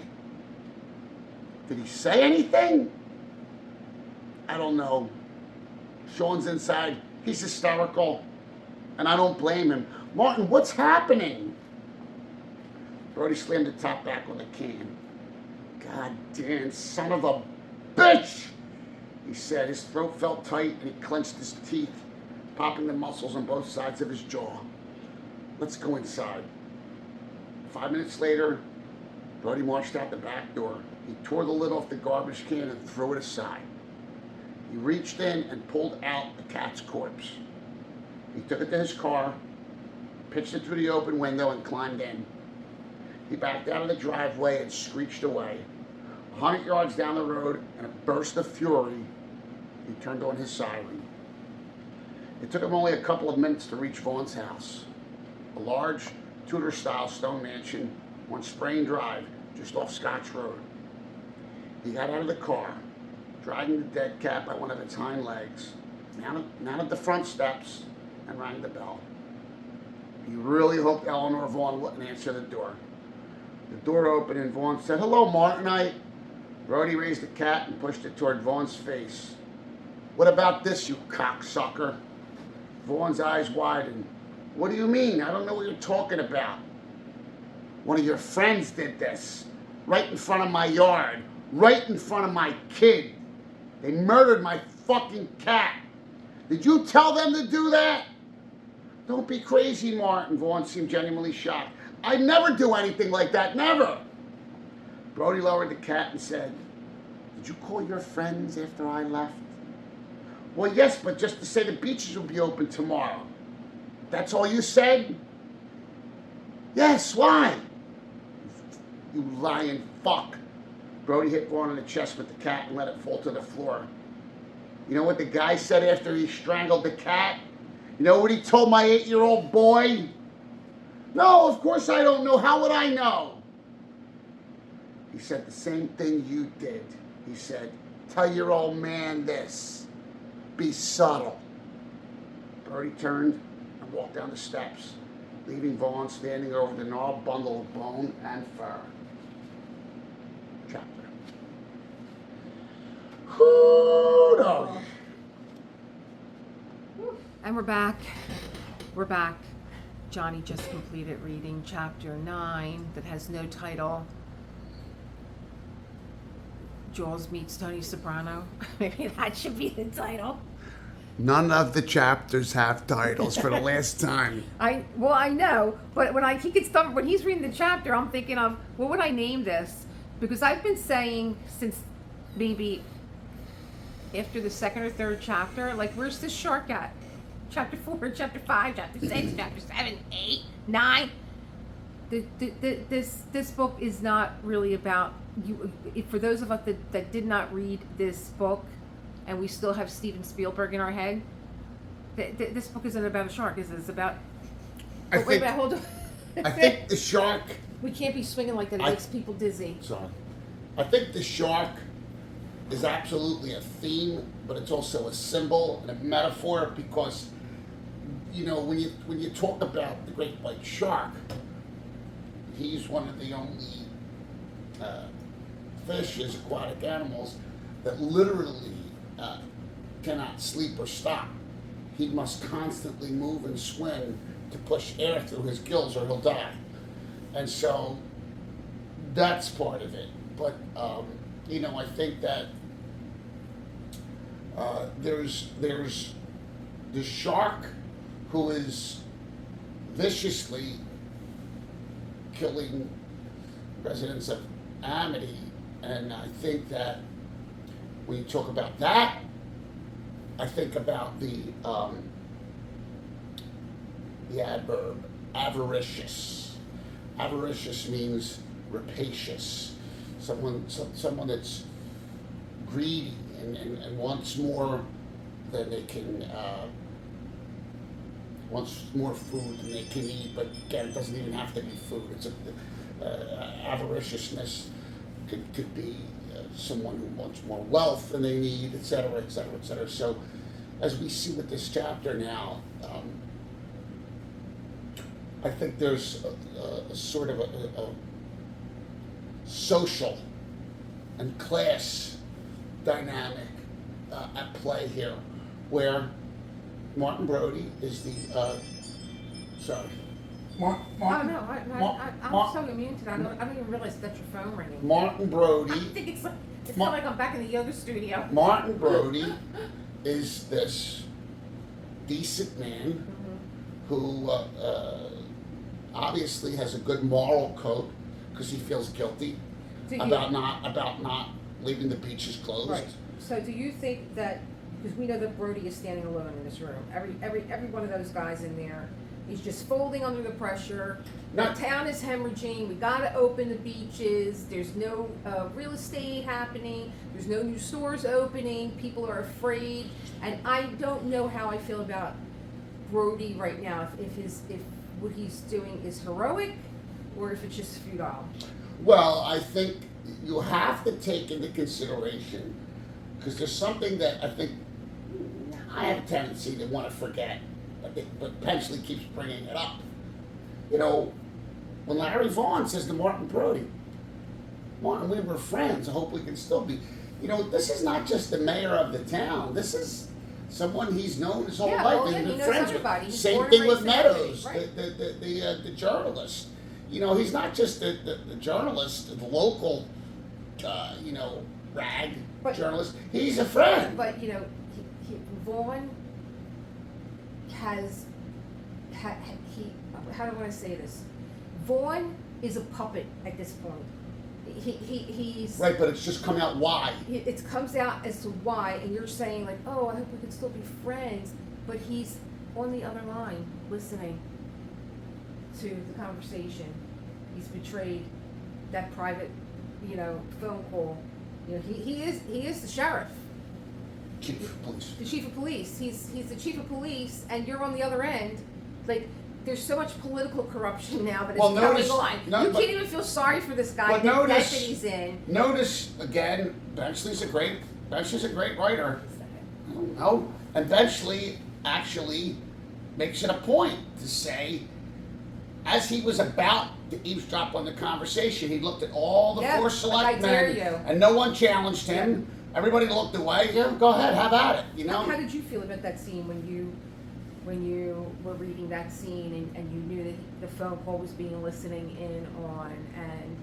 Did he say anything? I don't know. Sean's inside. He's hysterical. And I don't blame him. Martin, what's happening? Brody slammed the top back on the can. God damn son of a bitch! He said. His throat felt tight and he clenched his teeth, popping the muscles on both sides of his jaw. Let's go inside. 5 minutes later, Brody marched out the back door. He tore the lid off the garbage can and threw it aside. He reached in and pulled out the cat's corpse. He took it to his car, pitched it through the open window, and climbed in. He backed out of the driveway and screeched away. 100 yards down the road, in a burst of fury, he turned on his siren. It took him only a couple of minutes to reach Vaughn's house, a large Tudor-style stone mansion on Sprain Drive, just off Scotch Road. He got out of the car, dragging the dead cat by one of its hind legs, mounted the front steps, and rang the bell. He really hoped Eleanor Vaughn wouldn't answer the door. The door opened and Vaughn said, "Hello, Martin." Brody raised the cat and pushed it toward Vaughn's face. "What about this, you cocksucker?" Vaughn's eyes widened. "What do you mean? I don't know what you're talking about." "One of your friends did this, right in front of my yard, right in front of my kid. They murdered my fucking cat. Did you tell them to do that?" "Don't be crazy, Martin." Vaughn seemed genuinely shocked. "I'd never do anything like that, never." Brody lowered the cat and said, "Did you call your friends after I left?" "Well, yes, but just to say the beaches will be open tomorrow." "That's all you said?" "Yes, why?" "You lying fuck." Brody hit Vaughn in the chest with the cat and let it fall to the floor. "You know what the guy said after he strangled the cat? You know what he told my 8-year-old boy?" "No, of course I don't know. How would I know?" "He said the same thing you did. He said, 'Tell your old man this. Be subtle.'" Brody turned and walked down the steps, leaving Vaughn standing over the gnarled bundle of bone and fur. Chapter. Whoo, And we're back. We're back. Johnny just completed reading chapter 9 that has no title. Jules meets Tony Soprano. Maybe that should be the title. None of the chapters have titles for the last time. I know, but when he's reading the chapter, I'm thinking of what would I name this? Because I've been saying since maybe after the second or third chapter, like, where's this shark at? Chapter 4, chapter 5, chapter 6, chapter 7, 8, 9. This book is not really about you. For those of us that did not read this book, and we still have Steven Spielberg in our head, this book isn't about a shark. It's about. Wait a minute, hold on. I think the shark. We can't be swinging like that. It makes people dizzy. Sorry. I think the shark is absolutely a theme, but it's also a symbol and a metaphor, because, you know, when you talk about the great white shark, he's one of the only fish as aquatic animals that literally cannot sleep or stop. He must constantly move and swim to push air through his gills or he'll die. And so that's part of it. But, you know, I think that there's the shark who is viciously killing residents of Amity, and I think that when you talk about that, I think about the adverb avaricious. Avaricious means rapacious, someone that's greedy and wants more than they can wants more food than they can eat, but again, it doesn't even have to be food. It's avariciousness could be someone who wants more wealth than they need, et cetera, et cetera, et cetera. So, as we see with this chapter now, I think there's a sort of a social and class dynamic at play here, where Martin Brody is the sorry. Oh no, I'm so immune to that. I don't even realize that's your phone ringing. Martin Brody. I think it's not like I'm back in the yoga studio. Martin Brody is this decent man who obviously has a good moral code because he feels guilty about not leaving the beaches closed. Right. So do you think that, because we know that Brody is standing alone in this room, every one of those guys in there, he's just folding under the pressure. The town is hemorrhaging. We got to open the beaches. There's no real estate happening. There's no new stores opening. People are afraid, and I don't know how I feel about Brody right now. If what he's doing is heroic, or if it's just futile. Well, I think you have to take into consideration, because there's something that I think I have a tendency to want to forget, but Benchley keeps bringing it up. You know, when Larry Vaughn says to Martin Brody, Martin, we were friends, I hope we can still be. You know, this is not just the mayor of the town. This is someone he's known his whole life and been friends with. Same thing with Meadows, right? the journalist. You know, he's not just the journalist, the local, rag journalist. He's a friend. But, you know, Vaughn has, how do I want to say this? Vaughn is a puppet at this point. He's right, but it's just come out why. It comes out as to why, and you're saying like, oh, I hope we can still be friends, but he's on the other line listening to the conversation. He's betrayed that private, phone call. You know, he is the sheriff. Chief of police. The chief of police. He's the chief of police, and you're on the other end. Like, there's so much political corruption now that it's coming on. You can't even feel sorry for this guy. The debt that he's in. Notice again, Benchley's a great writer. I don't know, and Benchley actually makes it a point to say, as he was about to eavesdrop on the conversation, he looked at all the four selectmen, and no one challenged him. Yeah. Everybody looked away. Yeah, go ahead, have at it. You know. How did you feel about that scene when you were reading that scene and you knew that the phone call was being listening in on, and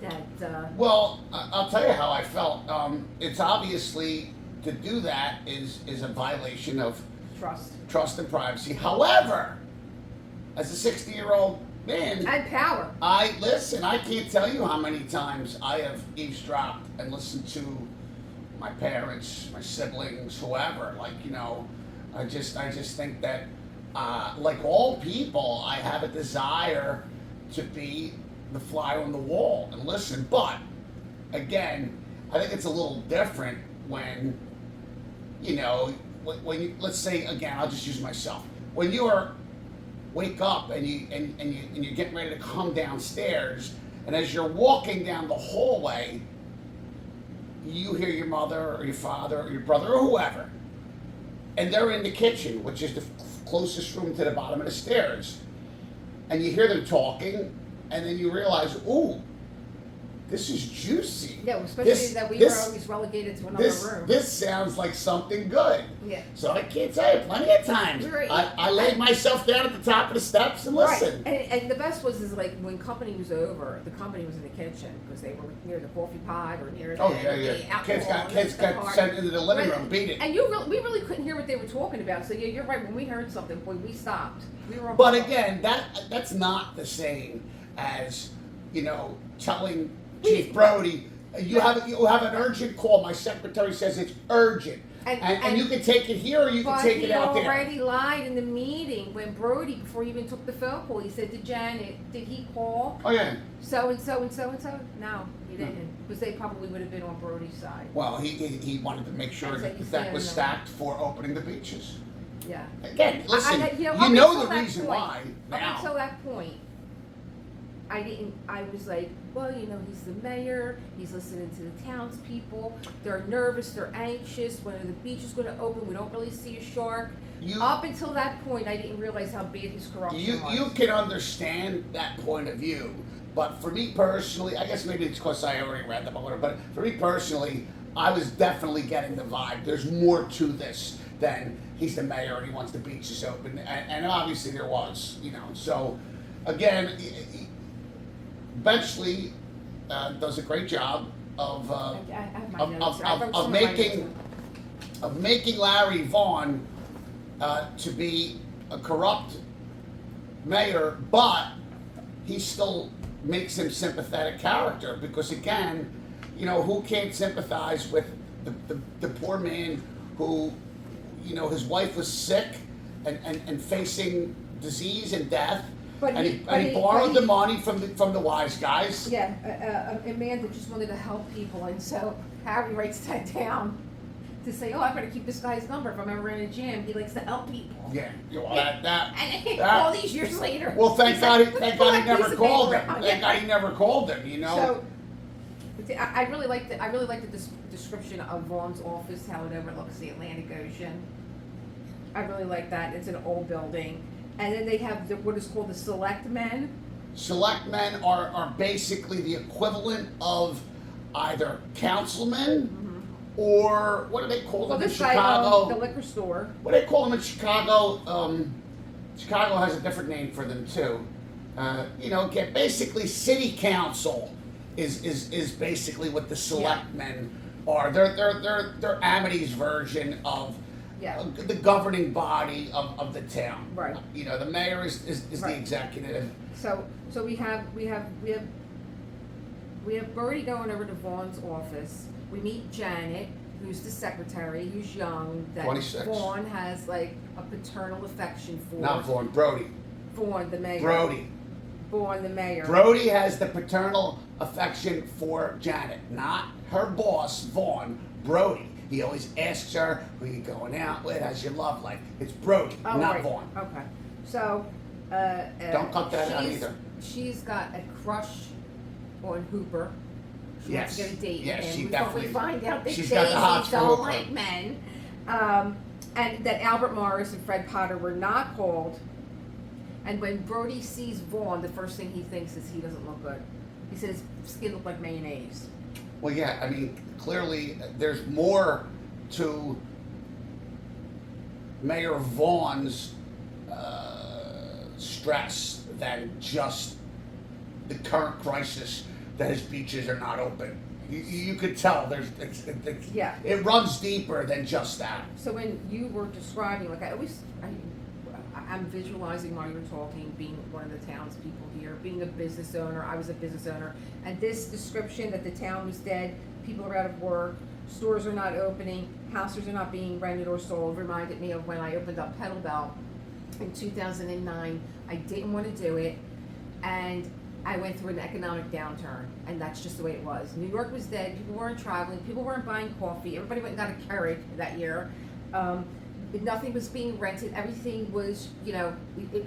that? Well, I'll tell you how I felt. It's obviously, to do that is a violation of trust and privacy. However, as a 60-year-old man, and power. I can't tell you how many times I have eavesdropped and listened to my parents, my siblings, whoever. I just think that, like all people, I have a desire to be the fly on the wall and listen. But again, I think it's a little different when you, let's say again, I'll just use myself. When you wake up and you're getting ready to come downstairs, and as you're walking down the hallway, you hear your mother or your father or your brother or whoever, and they're in the kitchen, which is the closest room to the bottom of the stairs, and you hear them talking, and then you realize, ooh, this is juicy. Yeah, especially that we were always relegated to another room. This sounds like something good. Yeah. So I can't tell you, plenty of times I laid myself down at the top of the steps and listened. Right. And the best was like when company was over, the company was in the kitchen because they were near the coffee pot or near the alcohol. Kids got sent into the living room, beat it. And we really couldn't hear what they were talking about. So yeah, you're right. When we heard something, boy, we stopped. We were on. But again, that's not the same as telling Chief Brody, you have an urgent call. My secretary says it's urgent, and you can take it here or you can take it out there. But he already lied in the meeting when Brody, before he even took the phone call, he said to Janet, "Did he call?" Oh yeah. So and so and so and so. No, he didn't, because they probably would have been on Brody's side. Well, he wanted to make sure that was stacked for opening the beaches. Yeah. Again, listen, up you know until the that reason point- why Up now. until that point, I was like, well, he's the mayor, he's listening to the townspeople, they're nervous, they're anxious, when the beach is gonna open, we don't really see a shark. Up until that point, I didn't realize how bad his corruption was. You can understand that point of view, but for me personally, I guess maybe it's because I already read the book, but for me personally, I was definitely getting the vibe. There's more to this than he's the mayor and he wants the beaches open, and obviously there was, So, again, Benchley does a great job of I have my notes. I wrote some of of my notes. making Larry Vaughn to be a corrupt mayor, but he still makes him sympathetic character because, again, who can't sympathize with the poor man who, his wife was sick and facing disease and death. But And he borrowed the money from the wise guys. Yeah, a man that just wanted to help people, and so Harry writes that down to say, oh, I better keep this guy's number if I'm ever in a jam. He likes to help people. Yeah, And all these years later. Well, thank God he never called him. him. Thank God he never called him. So, I really like the description of Vaughn's office, how it overlooks the Atlantic Ocean. I really like that. It's an old building. And then they have what is called the selectmen. Selectmen are basically the equivalent of either councilmen or what do they call them in Chicago? The liquor store. What do they call them in Chicago? Chicago has a different name for them too. Basically city council is basically what the selectmen are. They're Amity's version of the governing body of the town. Right. The mayor is Right. the executive. So we have Brody going over to Vaughn's office. We meet Janet, who's the secretary, who's young, that 26. Vaughn has like a paternal affection for. Not Vaughn, Brody. Vaughn, the mayor. Vaughn, the mayor. Brody has the paternal affection for Janet, not her boss, Vaughn. Brody. He always asks her, who you going out with, how's your love life? It's Brody, not right. Vaughn. Okay. So, Don't cut that out either. She's got a crush on Hooper. She wants to get a date Yes, with she him. definitely. We find out that she's got the hots Daisy for don't Hooper. like men. And that Albert Morris and Fred Potter were not called. And when Brody sees Vaughn, the first thing he thinks is he doesn't look good. He says his skin looked like mayonnaise. Well, yeah, I mean, clearly there's more to Mayor Vaughn's stress than just the current crisis that his beaches are not open. You could tell it runs deeper than just that. So when you were describing, like I'm visualizing while you're talking, being one of the townspeople here, being a business owner. I was a business owner, and this description that the town was dead, people are out of work, stores are not opening, houses are not being rented or sold, reminded me of when I opened up Pedal Bell in 2009. I didn't want to do it, and I went through an economic downturn, and that's just the way it was. New York was dead, people weren't traveling, people weren't buying coffee, everybody went and got a Keurig that year. Nothing was being rented, everything was,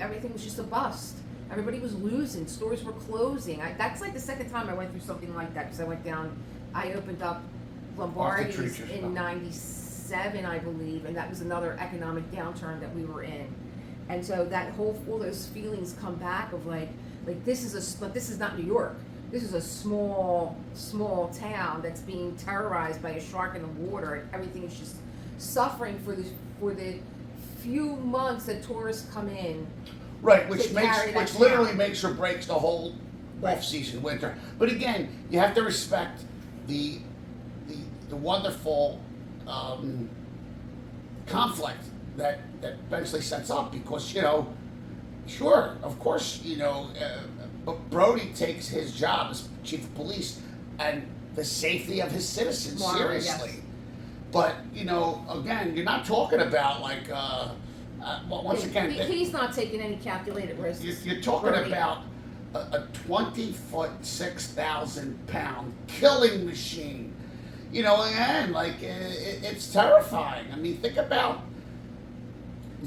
everything was just a bust. Everybody was losing, stores were closing. That's like the second time I went through something like that, because I opened up Lombardi's in 97, I believe, and that was another economic downturn that we were in. And so all those feelings come back of like this is not New York. This is a small town that's being terrorized by a shark in the water, and everything is just suffering for the few months that tourists come in. Right, which literally town. makes or breaks the whole off-season winter. But again, you have to respect the wonderful conflict that Benchley sets up, because sure, of course, but Brody takes his job as chief of police and the safety of his citizens seriously. Yes. But again, you're not talking about once again, he's not taking any calculated risks. you're talking about a 20-foot, 6,000-pound killing machine. Again, it's terrifying. I mean, think about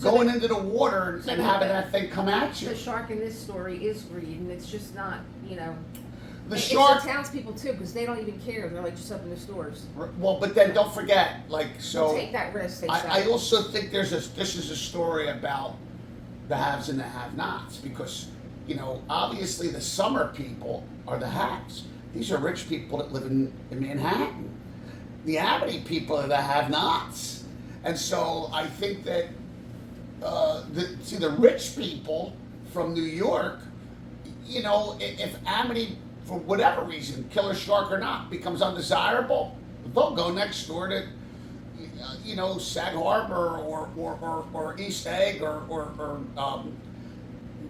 going into the water so and having that thing come at you. The shark in this story is greed, and it's just not, The it's shark. the townspeople too, because they don't even care. They're like just up in the stores. Well, but then don't forget, so We'll take that risk. They I say. also think this is a story about the haves and the have-nots, because obviously the summer people are the haves. These are rich people that live in Manhattan. The Amity people are the have-nots, and so I think that the rich people from New York, if Amity, for whatever reason, killer shark or not, becomes undesirable, they'll go next door to, Sag Harbor or East Egg or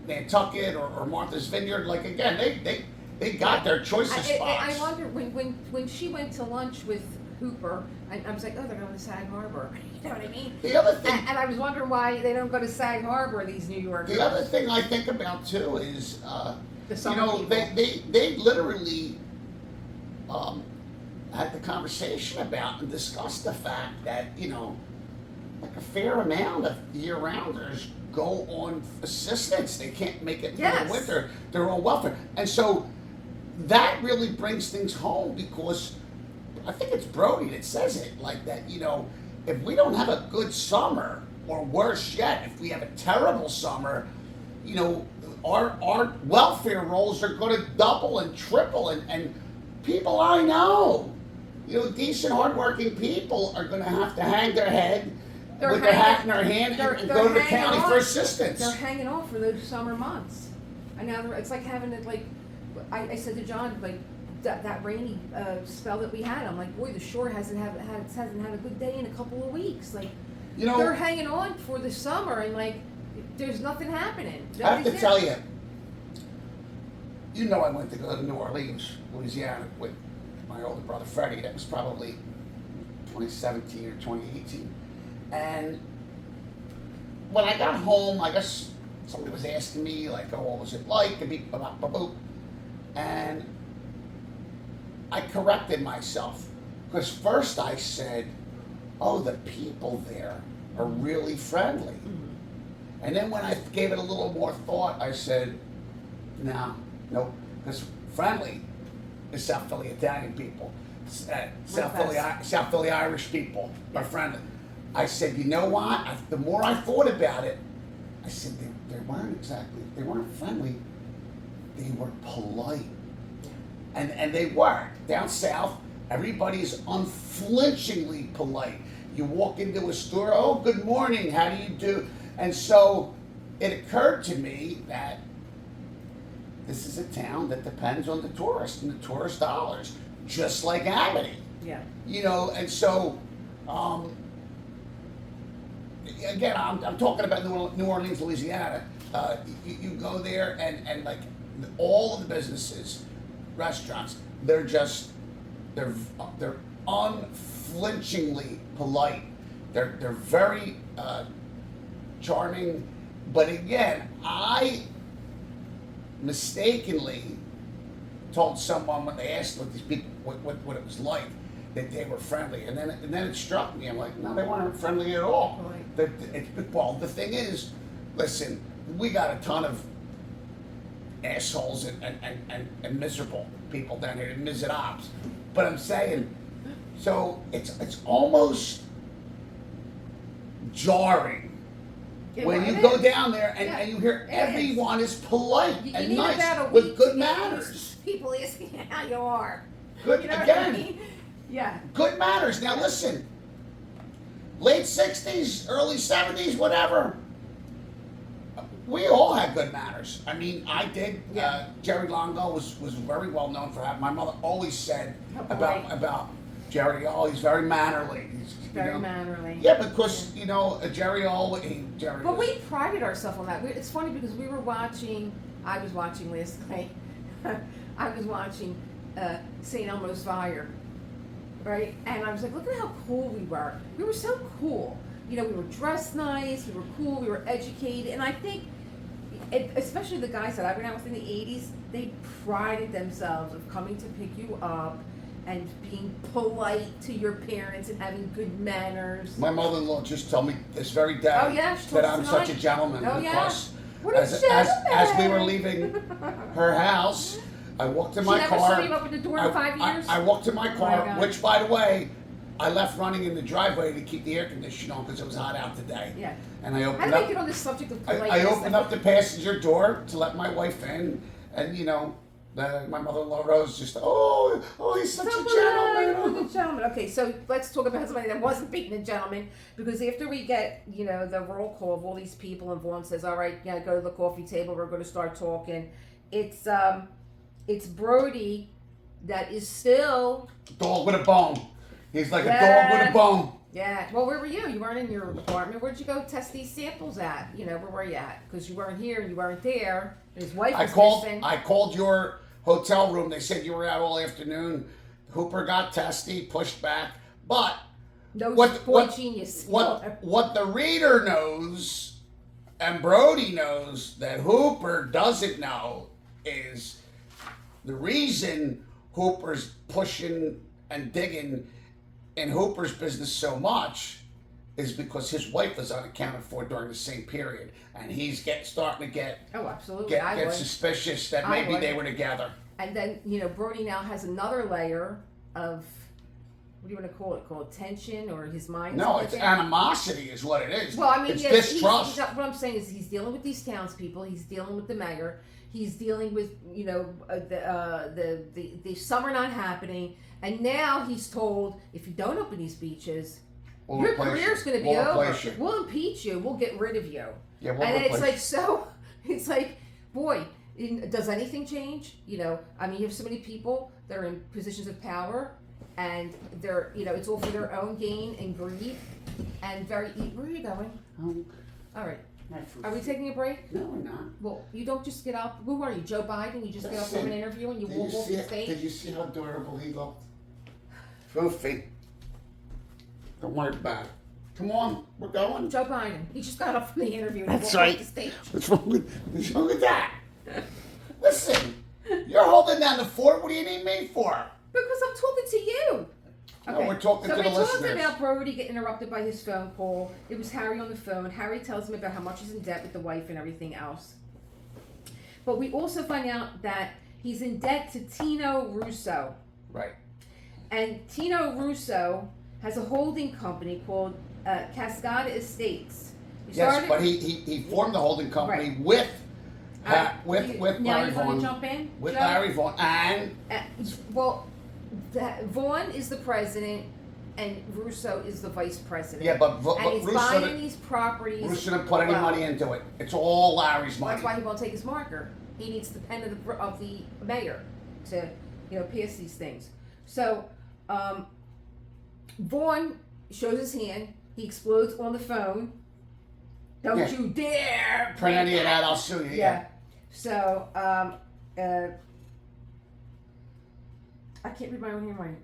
Nantucket or Martha's Vineyard. Like, again, they got their choice of spots. I wonder when she went to lunch with Hooper, I was like, oh, they're going to Sag Harbor. You know what I mean? The other thing, and I was wondering why they don't go to Sag Harbor, these New Yorkers. the other thing I think about too is, The summer people. they literally had the conversation about and discussed the fact that like a fair amount of year-rounders go on assistance. They can't make it through the winter. They're on welfare, and so that really brings things home, because I think it's Brody that says it like that. If we don't have a good summer, or worse yet, if we have a terrible summer, our welfare rolls are going to double and triple, and people I know, decent, hardworking people are going to have to hang their head with their hat in their hand and go to the county for assistance. They're hanging on for those summer months, and now it's like having it like I said to John, like that rainy spell that we had. I'm like, boy, the shore hasn't had a good day in a couple of weeks. Like, they're hanging on for the summer, and like there's nothing happening. I have to tell you, I went to go to New Orleans, Louisiana, with my older brother Freddie. That was probably 2017 or 2018. And when I got home, I guess somebody was asking me, like, oh, what was it like to be and I corrected myself, because first I said, oh, the people there are really friendly. Mm-hmm. And then when I gave it a little more thought, I said, nope, because friendly is South Philly Italian people. South Philly Irish people are friendly. I said, you know what? The more I thought about it, I said they weren't friendly. They were polite, and they were. Down south, everybody's unflinchingly polite. You walk into a store, oh, good morning, how do you do? And so it occurred to me that this is a town that depends on the tourists and the tourist dollars, just like Amity. Yeah. And so, again, I'm talking about New Orleans, Louisiana. You go there and like all of the businesses, restaurants, they're unflinchingly polite. They're very charming. But again, I mistakenly told someone when they asked what these people what it was like, that they were friendly, and then it struck me. I'm like, no, they weren't friendly at all. Right. Well, the thing is, listen, we got a ton of assholes and miserable people down here, miserables. But I'm saying, so it's almost jarring when you go down there and you hear everyone is polite and nice with good manners. People asking you how you are. Good, you know again. What I mean? Yeah. Good manners. Now listen, late 60s, early 70s, whatever, we all had good manners. I mean, I did. Yeah. Jerry Longo was very well known for that. My mother always said about Jerry, oh, he's very mannerly. He's very mannerly. Yeah, because, Jerry always... But we prided ourselves on that. It's funny because I was watching last night, I was watching St. Elmo's Fire, right? And I was like, look at how cool we were. We were so cool. We were dressed nice, we were cool, we were educated, and I think, especially the guys that I went out with in the 80s, they prided themselves of coming to pick you up and being polite to your parents and having good manners. My mother-in-law just told me this very day Oh, yeah, she told that us I'm tonight. such a gentleman Oh, yeah. because What a as we were gentleman. leaving her house, I walked to She my never car. saw you open the door in 5 years? I walked to my Oh, car, my God. which, by the way, I left running in the driveway to keep the air conditioner on because it was hot out today. Yeah. And I How opened do we up. get on this subject of I politeness? opened up the passenger door to let my wife in, and my mother-in-law Rose just, he's such a What gentleman. a gentleman. Okay, so let's talk about somebody that wasn't being a gentleman, because after we get, the roll call of all these people, and Vaughn says, all right, go to the coffee table, we're going to start talking. It's Brody that is still... Dog with a bone. He's like Yeah. a dog with a bone. Yeah, well, where were you? You weren't in your apartment. Where'd you go test these samples at? Where were you at? Because you weren't here and you weren't there. His wife was missing. I called your hotel room. They said you were out all afternoon. Hooper got testy, pushed back. But Genius. what the reader knows, and Brody knows that Hooper doesn't know, is the reason Hooper's pushing and digging in Hooper's business so much is because his wife was unaccounted for during the same period, and he's starting to get Oh, absolutely. get suspicious that maybe they were together. And then, Brody now has another layer of, what do you want to call it? Called tension, or his mind? No, it's animosity is what it is. Well, I mean, it's yes, distrust. what I'm saying is he's dealing with these townspeople. He's dealing with the mayor. He's dealing with, the summer not happening. And now he's told, if you don't open these beaches, your career's going to be over. We'll impeach you. We'll get rid of you. Yeah, It's like, boy, does anything change? You have so many people that are in positions of power, and they're, it's all for their own gain and greed, and where are you going? All right. Are we taking a break? No, we're not. Well, you don't just get up. Who are you, Joe Biden? You just get up from an interview and you walk off the stage? Did you see how adorable he looked? Goofy. Don't worry about it. Come on, we're going. Joe Biden. He just got up from the interview and That's walked right. off the stage. What's wrong with that? Listen, you're holding down the fort. What do you need me for? Because I'm talking to you. No, we're talking to the listeners. So we talked about Brody getting interrupted by his phone call. It was Harry on the phone. Harry tells him about how much he's in debt with the wife and everything else. But we also find out that he's in debt to Tino Russo. Right. And Tino Russo has a holding company called Cascada Estates. But he formed the holding company with now Larry you want to Vaughn. jump in? With Joe? Larry Vaughn and Vaughn is the president and Russo is the vice president. yeah, but and he's Russo buying these properties. Russo didn't put any money into it. It's all Larry's money. That's why he won't take his marker. He needs the pen of the mayor to pass these things. So Vaughn shows his hand. He explodes on the phone. Don't you dare print any of that. I'll sue you. Yeah. So I can't read my own handwriting.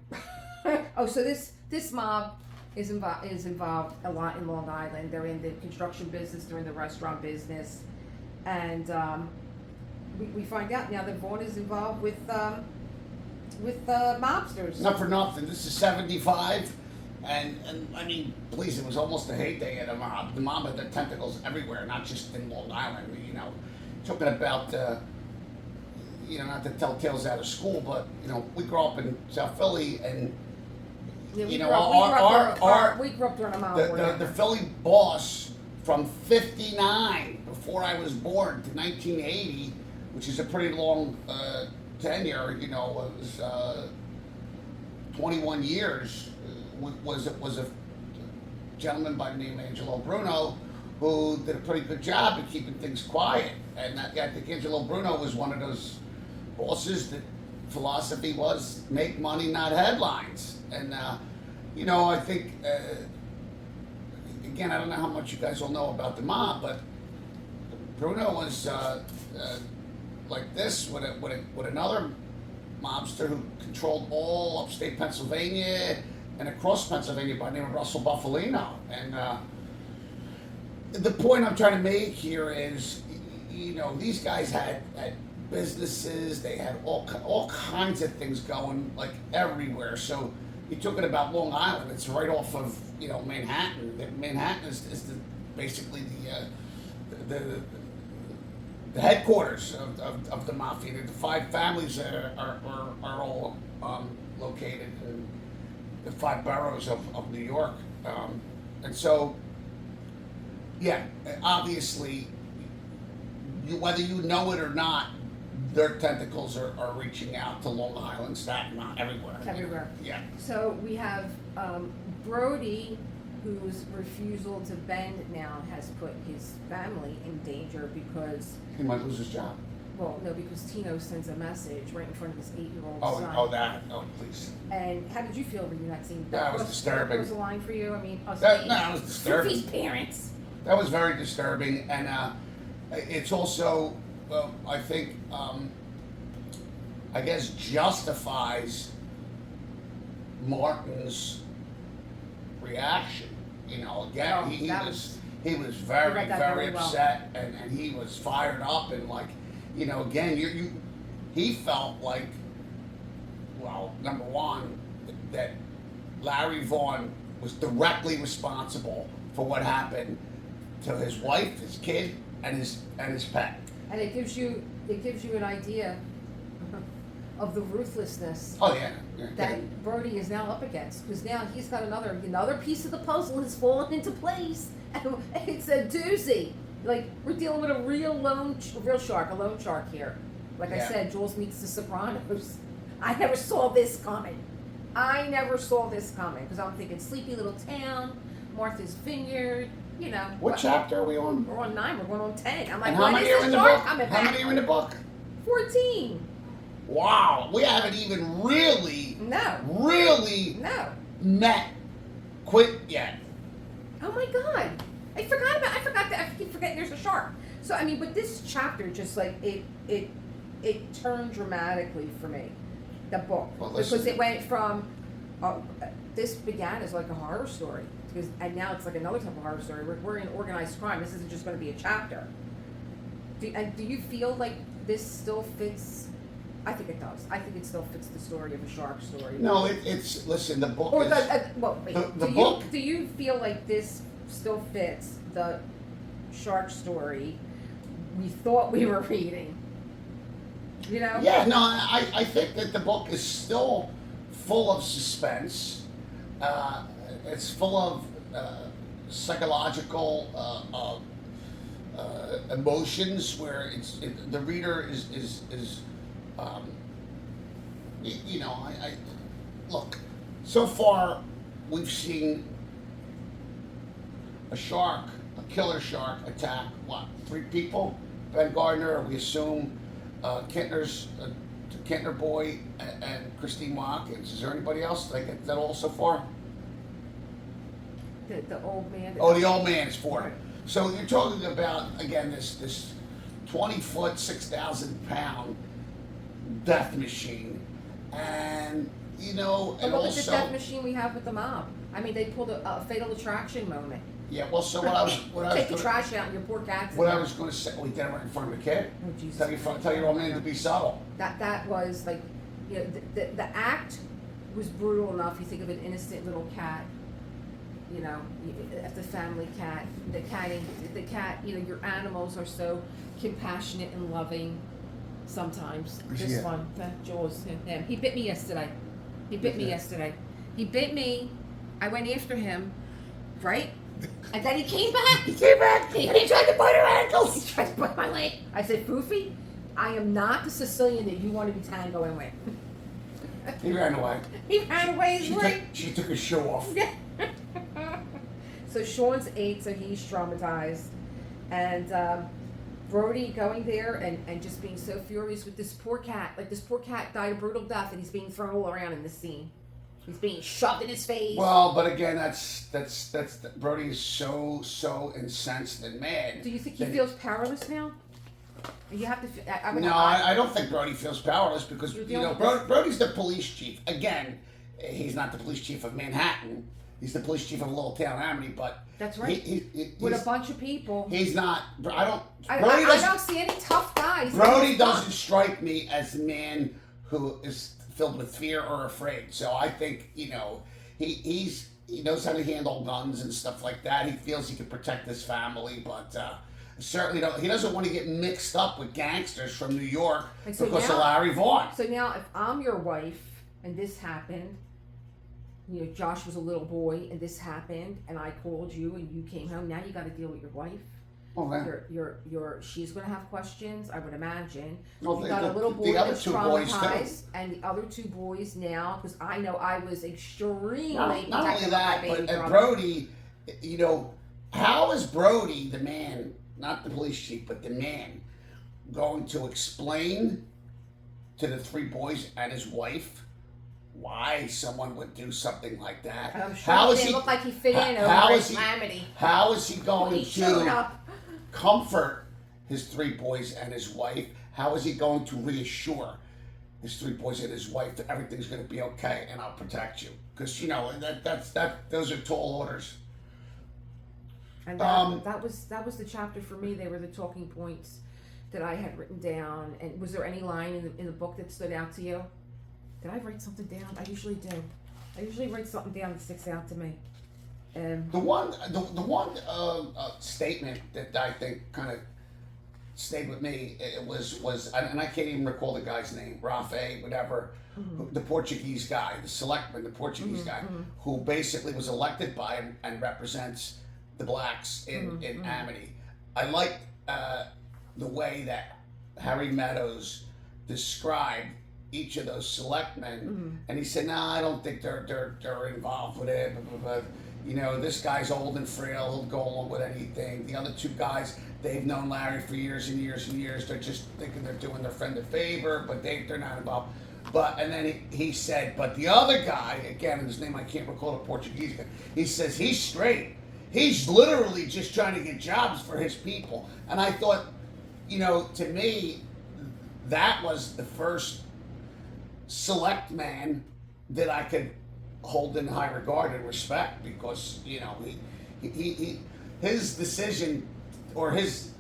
Oh, so this mob is involved a lot in Long Island. They're in the construction business, they're in the restaurant business, and we find out now that Vaughn is involved with mobsters. Not for nothing. This is 75, and I mean, please, it was almost the heyday of the mob. The mob had their tentacles everywhere, not just in Long Island. Talking about. Not to tell tales out of school, but we grew up in South Philly, and we grew up during a mob. The Philly boss from '59, before I was born, to 1980, which is a pretty long tenure. It was 21 years. Was a gentleman by the name of Angelo Bruno, who did a pretty good job of keeping things quiet. And I think Angelo Bruno was one of those bosses that philosophy was make money, not headlines. And I think again, I don't know how much you guys all know about the mob, but Bruno was like this with another mobster who controlled all upstate Pennsylvania and across Pennsylvania by the name of Russell Buffalino. And the point I'm trying to make here is, these guys had businesses. They had all kinds of things going like everywhere. So you're talking about Long Island. It's right off of Manhattan. Manhattan is basically the headquarters of the mafia. The five families are all located in the five boroughs of New York. And so, yeah, obviously, whether you know it or not, their tentacles are reaching out to Long Island, Staten Island, everywhere. Everywhere. Yeah. So we have Brody, whose refusal to bend now has put his family in danger because... He might lose his job. Well, no, because Tino sends a message right in front of his 8-year-old son. Oh, please. And how did you feel reading that scene? That was disturbing. That was a line for you? I mean, that was disturbing. Sophie's parents. That was very disturbing, and it's also, I think, I guess justifies Martin's reaction. Again, he was very, very upset, and he was fired up, and again, he felt like, well, number one, that Larry Vaughn was directly responsible for what happened to his wife, his kid, and his pet. And it gives you an idea of the ruthlessness. Oh yeah. That Brody is now up against, because now he's got another piece of the puzzle has fallen into place, and it's a doozy. Like, we're dealing with a real lone shark here. Like I said, Jules meets the Sopranos. I never saw this coming. Because I'm thinking sleepy little town, Martha's Vineyard, What chapter are we on? We're on 9. We're going on 10. I'm like, and how many are in the book? How many are in the book? 14. Wow, we haven't even really met Quint yet. Oh my God, I forgot that. I keep forgetting there's a shark. So I mean, but this chapter just like it turned dramatically for me. The book, because it went from this began as like a horror story, and now it's like another type of horror story. We're in organized crime. This isn't just going to be a chapter. Do you feel like this still fits? I think it does. I think it still fits the story of a shark story. No, it's listen. The book or is the book. Do you feel like this still fits the shark story we thought we were reading? Yeah, no, I think that the book is still full of suspense. It's full of psychological emotions where the reader is I look. So far, we've seen a killer shark attack 3 people. Ben Gardner, we assume. Kintner boy and Christine Watkins. Is there anybody else? Did I get that all so far? The old man. The old man is 4. Right. So you're talking about again this 20-foot, 6,000-pound death machine, and and look also at the death machine we have with the mob. I mean, they pulled a Fatal Attraction moment. Yeah, well, so take the trash out and your poor cat's. What I was going to say, we did it right in front of the kid. Oh, Jesus. Tell your old man to be subtle. That was like, the act was brutal enough. You think of an innocent little cat, the family cat, the cat. Your animals are so compassionate and loving. Sometimes this one, Jules, him. He bit me yesterday. He bit me. I went after him, right? And then he came back. And he tried to bite her ankles. He tried to bite my leg. I said, Foofy, I am not the Sicilian that you want to be tangoing with. He ran away. She took his shoe off. So Sean's 8, so he's traumatized. And Brody going there and just being so furious with this poor cat. Like, this poor cat died a brutal death, and he's being thrown all around in this scene. He's being shoved in his face. Well, but again, that's Brody is so incensed and mad. Do you think he feels powerless now? You have to. I don't think Brody feels powerless because Brody's the police chief. Again, he's not the police chief of Manhattan. He's the police chief of a little town, Amity, but That's right. He's With a bunch of people. He's not. I don't see any tough guys. Brody doesn't strike me as a man who is filled with fear or afraid. So I think he knows how to handle guns and stuff like that. He feels he can protect his family, but certainly he doesn't want to get mixed up with gangsters from New York because of Larry Vaughn. So now, if I'm your wife and this happened, Josh was a little boy and this happened, and I called you and you came home. Now you got to deal with your wife. Oh, man. She's going to have questions, I would imagine. Well, you got a little boy that's traumatized, and the other two boys now, because I know I was extremely not only that, but Brody, how is Brody, the man, not the police chief, but the man, going to explain to the three boys and his wife why someone would do something like that? I'm sure it didn't look like he fit in over at Amity. How is he going to comfort his throse boys and his wife? How is he going to reassure his three boys and his wife that everything's going to be okay and I'll protect you? Because those are tall orders. And that was the chapter for me. They were the talking points that I had written down. And was there any line in the book that stood out to you? Did I write something down? I usually do. I usually write something down that sticks out to me. The one statement that I think kind of stayed with me was and I can't even recall the guy's name, Rafe, whatever, the Portuguese guy, the selectman, the Portuguese guy, who basically was elected by him and represents the blacks in Amity. I like the way that Harry Meadows described each of those selectmen, and he said, "No, I don't think they're involved with it. But this guy's old and frail; he'll go along with anything. The other two guys, they've known Larry for years and years and years. They're just thinking they're doing their friend a favor, but they're not involved." And then he said, "But the other guy, again, his name I can't recall, the Portuguese guy. He says he's straight. He's literally just trying to get jobs for his people." And I thought, to me, that was the first select man that I could hold in high regard and respect, because his decision or his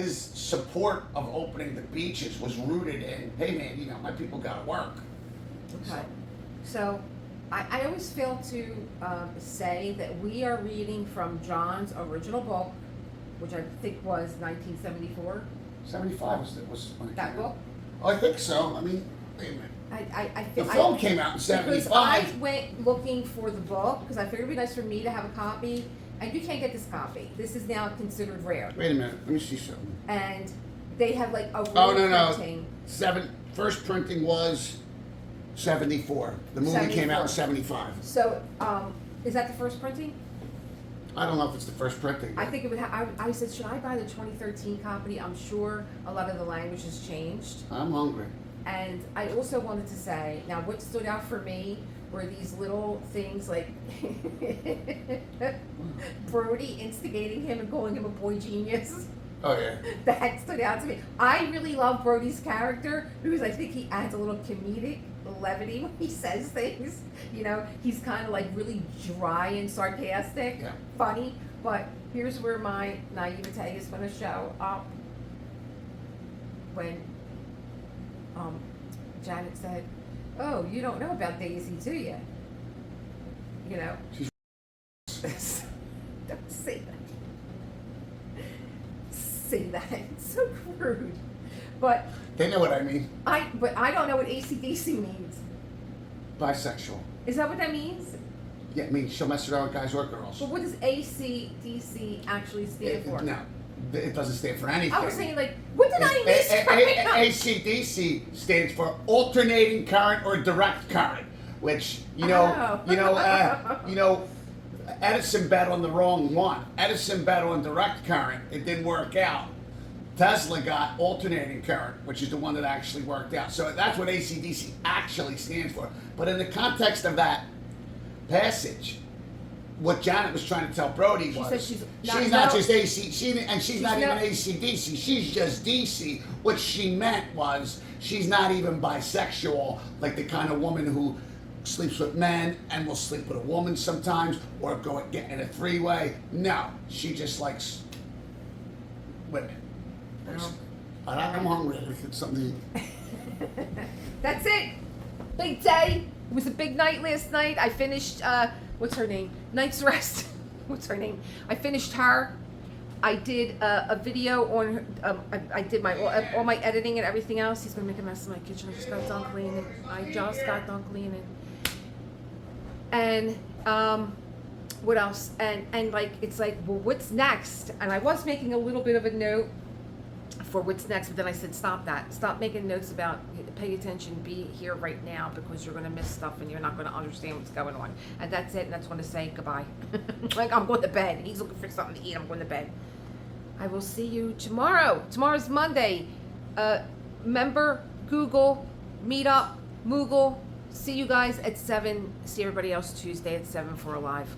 support of opening the beaches was rooted in, hey man, my people gotta work. Okay, so I always fail to say that we are reading from John's original book, which I think was 1974. 75 was when it that came book. Out. Oh, I think so. I mean, wait a minute. The film came out in 75. Because I went looking for the book because I figured it'd be nice for me to have a copy, and you can't get this copy. This is now considered rare. Wait a minute, let me see something. And they have like a printing. First printing was 74. The movie came out in 75. So, is that the first printing? I don't know if it's the first printing. I think it would I said, should I buy the 2013 copy? I'm sure a lot of the language has changed. I'm hungry. And I also wanted to say, now what stood out for me were these little things like Brody instigating him and calling him a boy genius. Oh, yeah. That stood out to me. I really love Brody's character because I think he adds a little comedic levity when he says things. He's kind of like really dry and sarcastic, funny. But here's where my naivete is going to show up. When Janet said, "Oh, you don't know about Daisy, do you?" Don't say that. Say that. It's so rude. But they know what I mean. But I don't know what AC/DC means. Bisexual. Is that what that means? Yeah, it means she'll mess around with guys or girls. But what does AC/DC actually stand for? No, it doesn't stand for anything. I was saying, what did I miss? AC/DC stands for alternating current or direct current, which Edison bet on the wrong one. Edison bet on direct current. It didn't work out. Tesla got alternating current, which is the one that actually worked out. So that's what AC/DC actually stands for. But in the context of that passage, what Janet was trying to tell Brody was she's not just AC, she's not even AC/DC. She's just DC. What she meant was she's not even bisexual, like the kind of woman who sleeps with men and will sleep with a woman sometimes, or go and get in a three-way. No, she just likes women. I'm hungry. I get something to eat. That's it. Big day. It was a big night last night. I finished, what's her name? Night's Rest. What's her name? I finished her. I did a video on her. I did my all my editing and everything else. He's gonna make a mess in my kitchen. I just got done cleaning. And what else? And like it's like, well, what's next? And I was making a little bit of a note for what's next, but then I said, stop that. Stop making notes about, pay attention, be here right now, because you're going to miss stuff and you're not going to understand what's going on. And that's it, and that's when to say goodbye. Like, I'm going to bed. He's looking for something to eat. I'm going to bed. I will see you tomorrow. Tomorrow's Monday. Member, Google, Meetup, Moogle. See you guys at 7. See everybody else Tuesday at 7 for a live.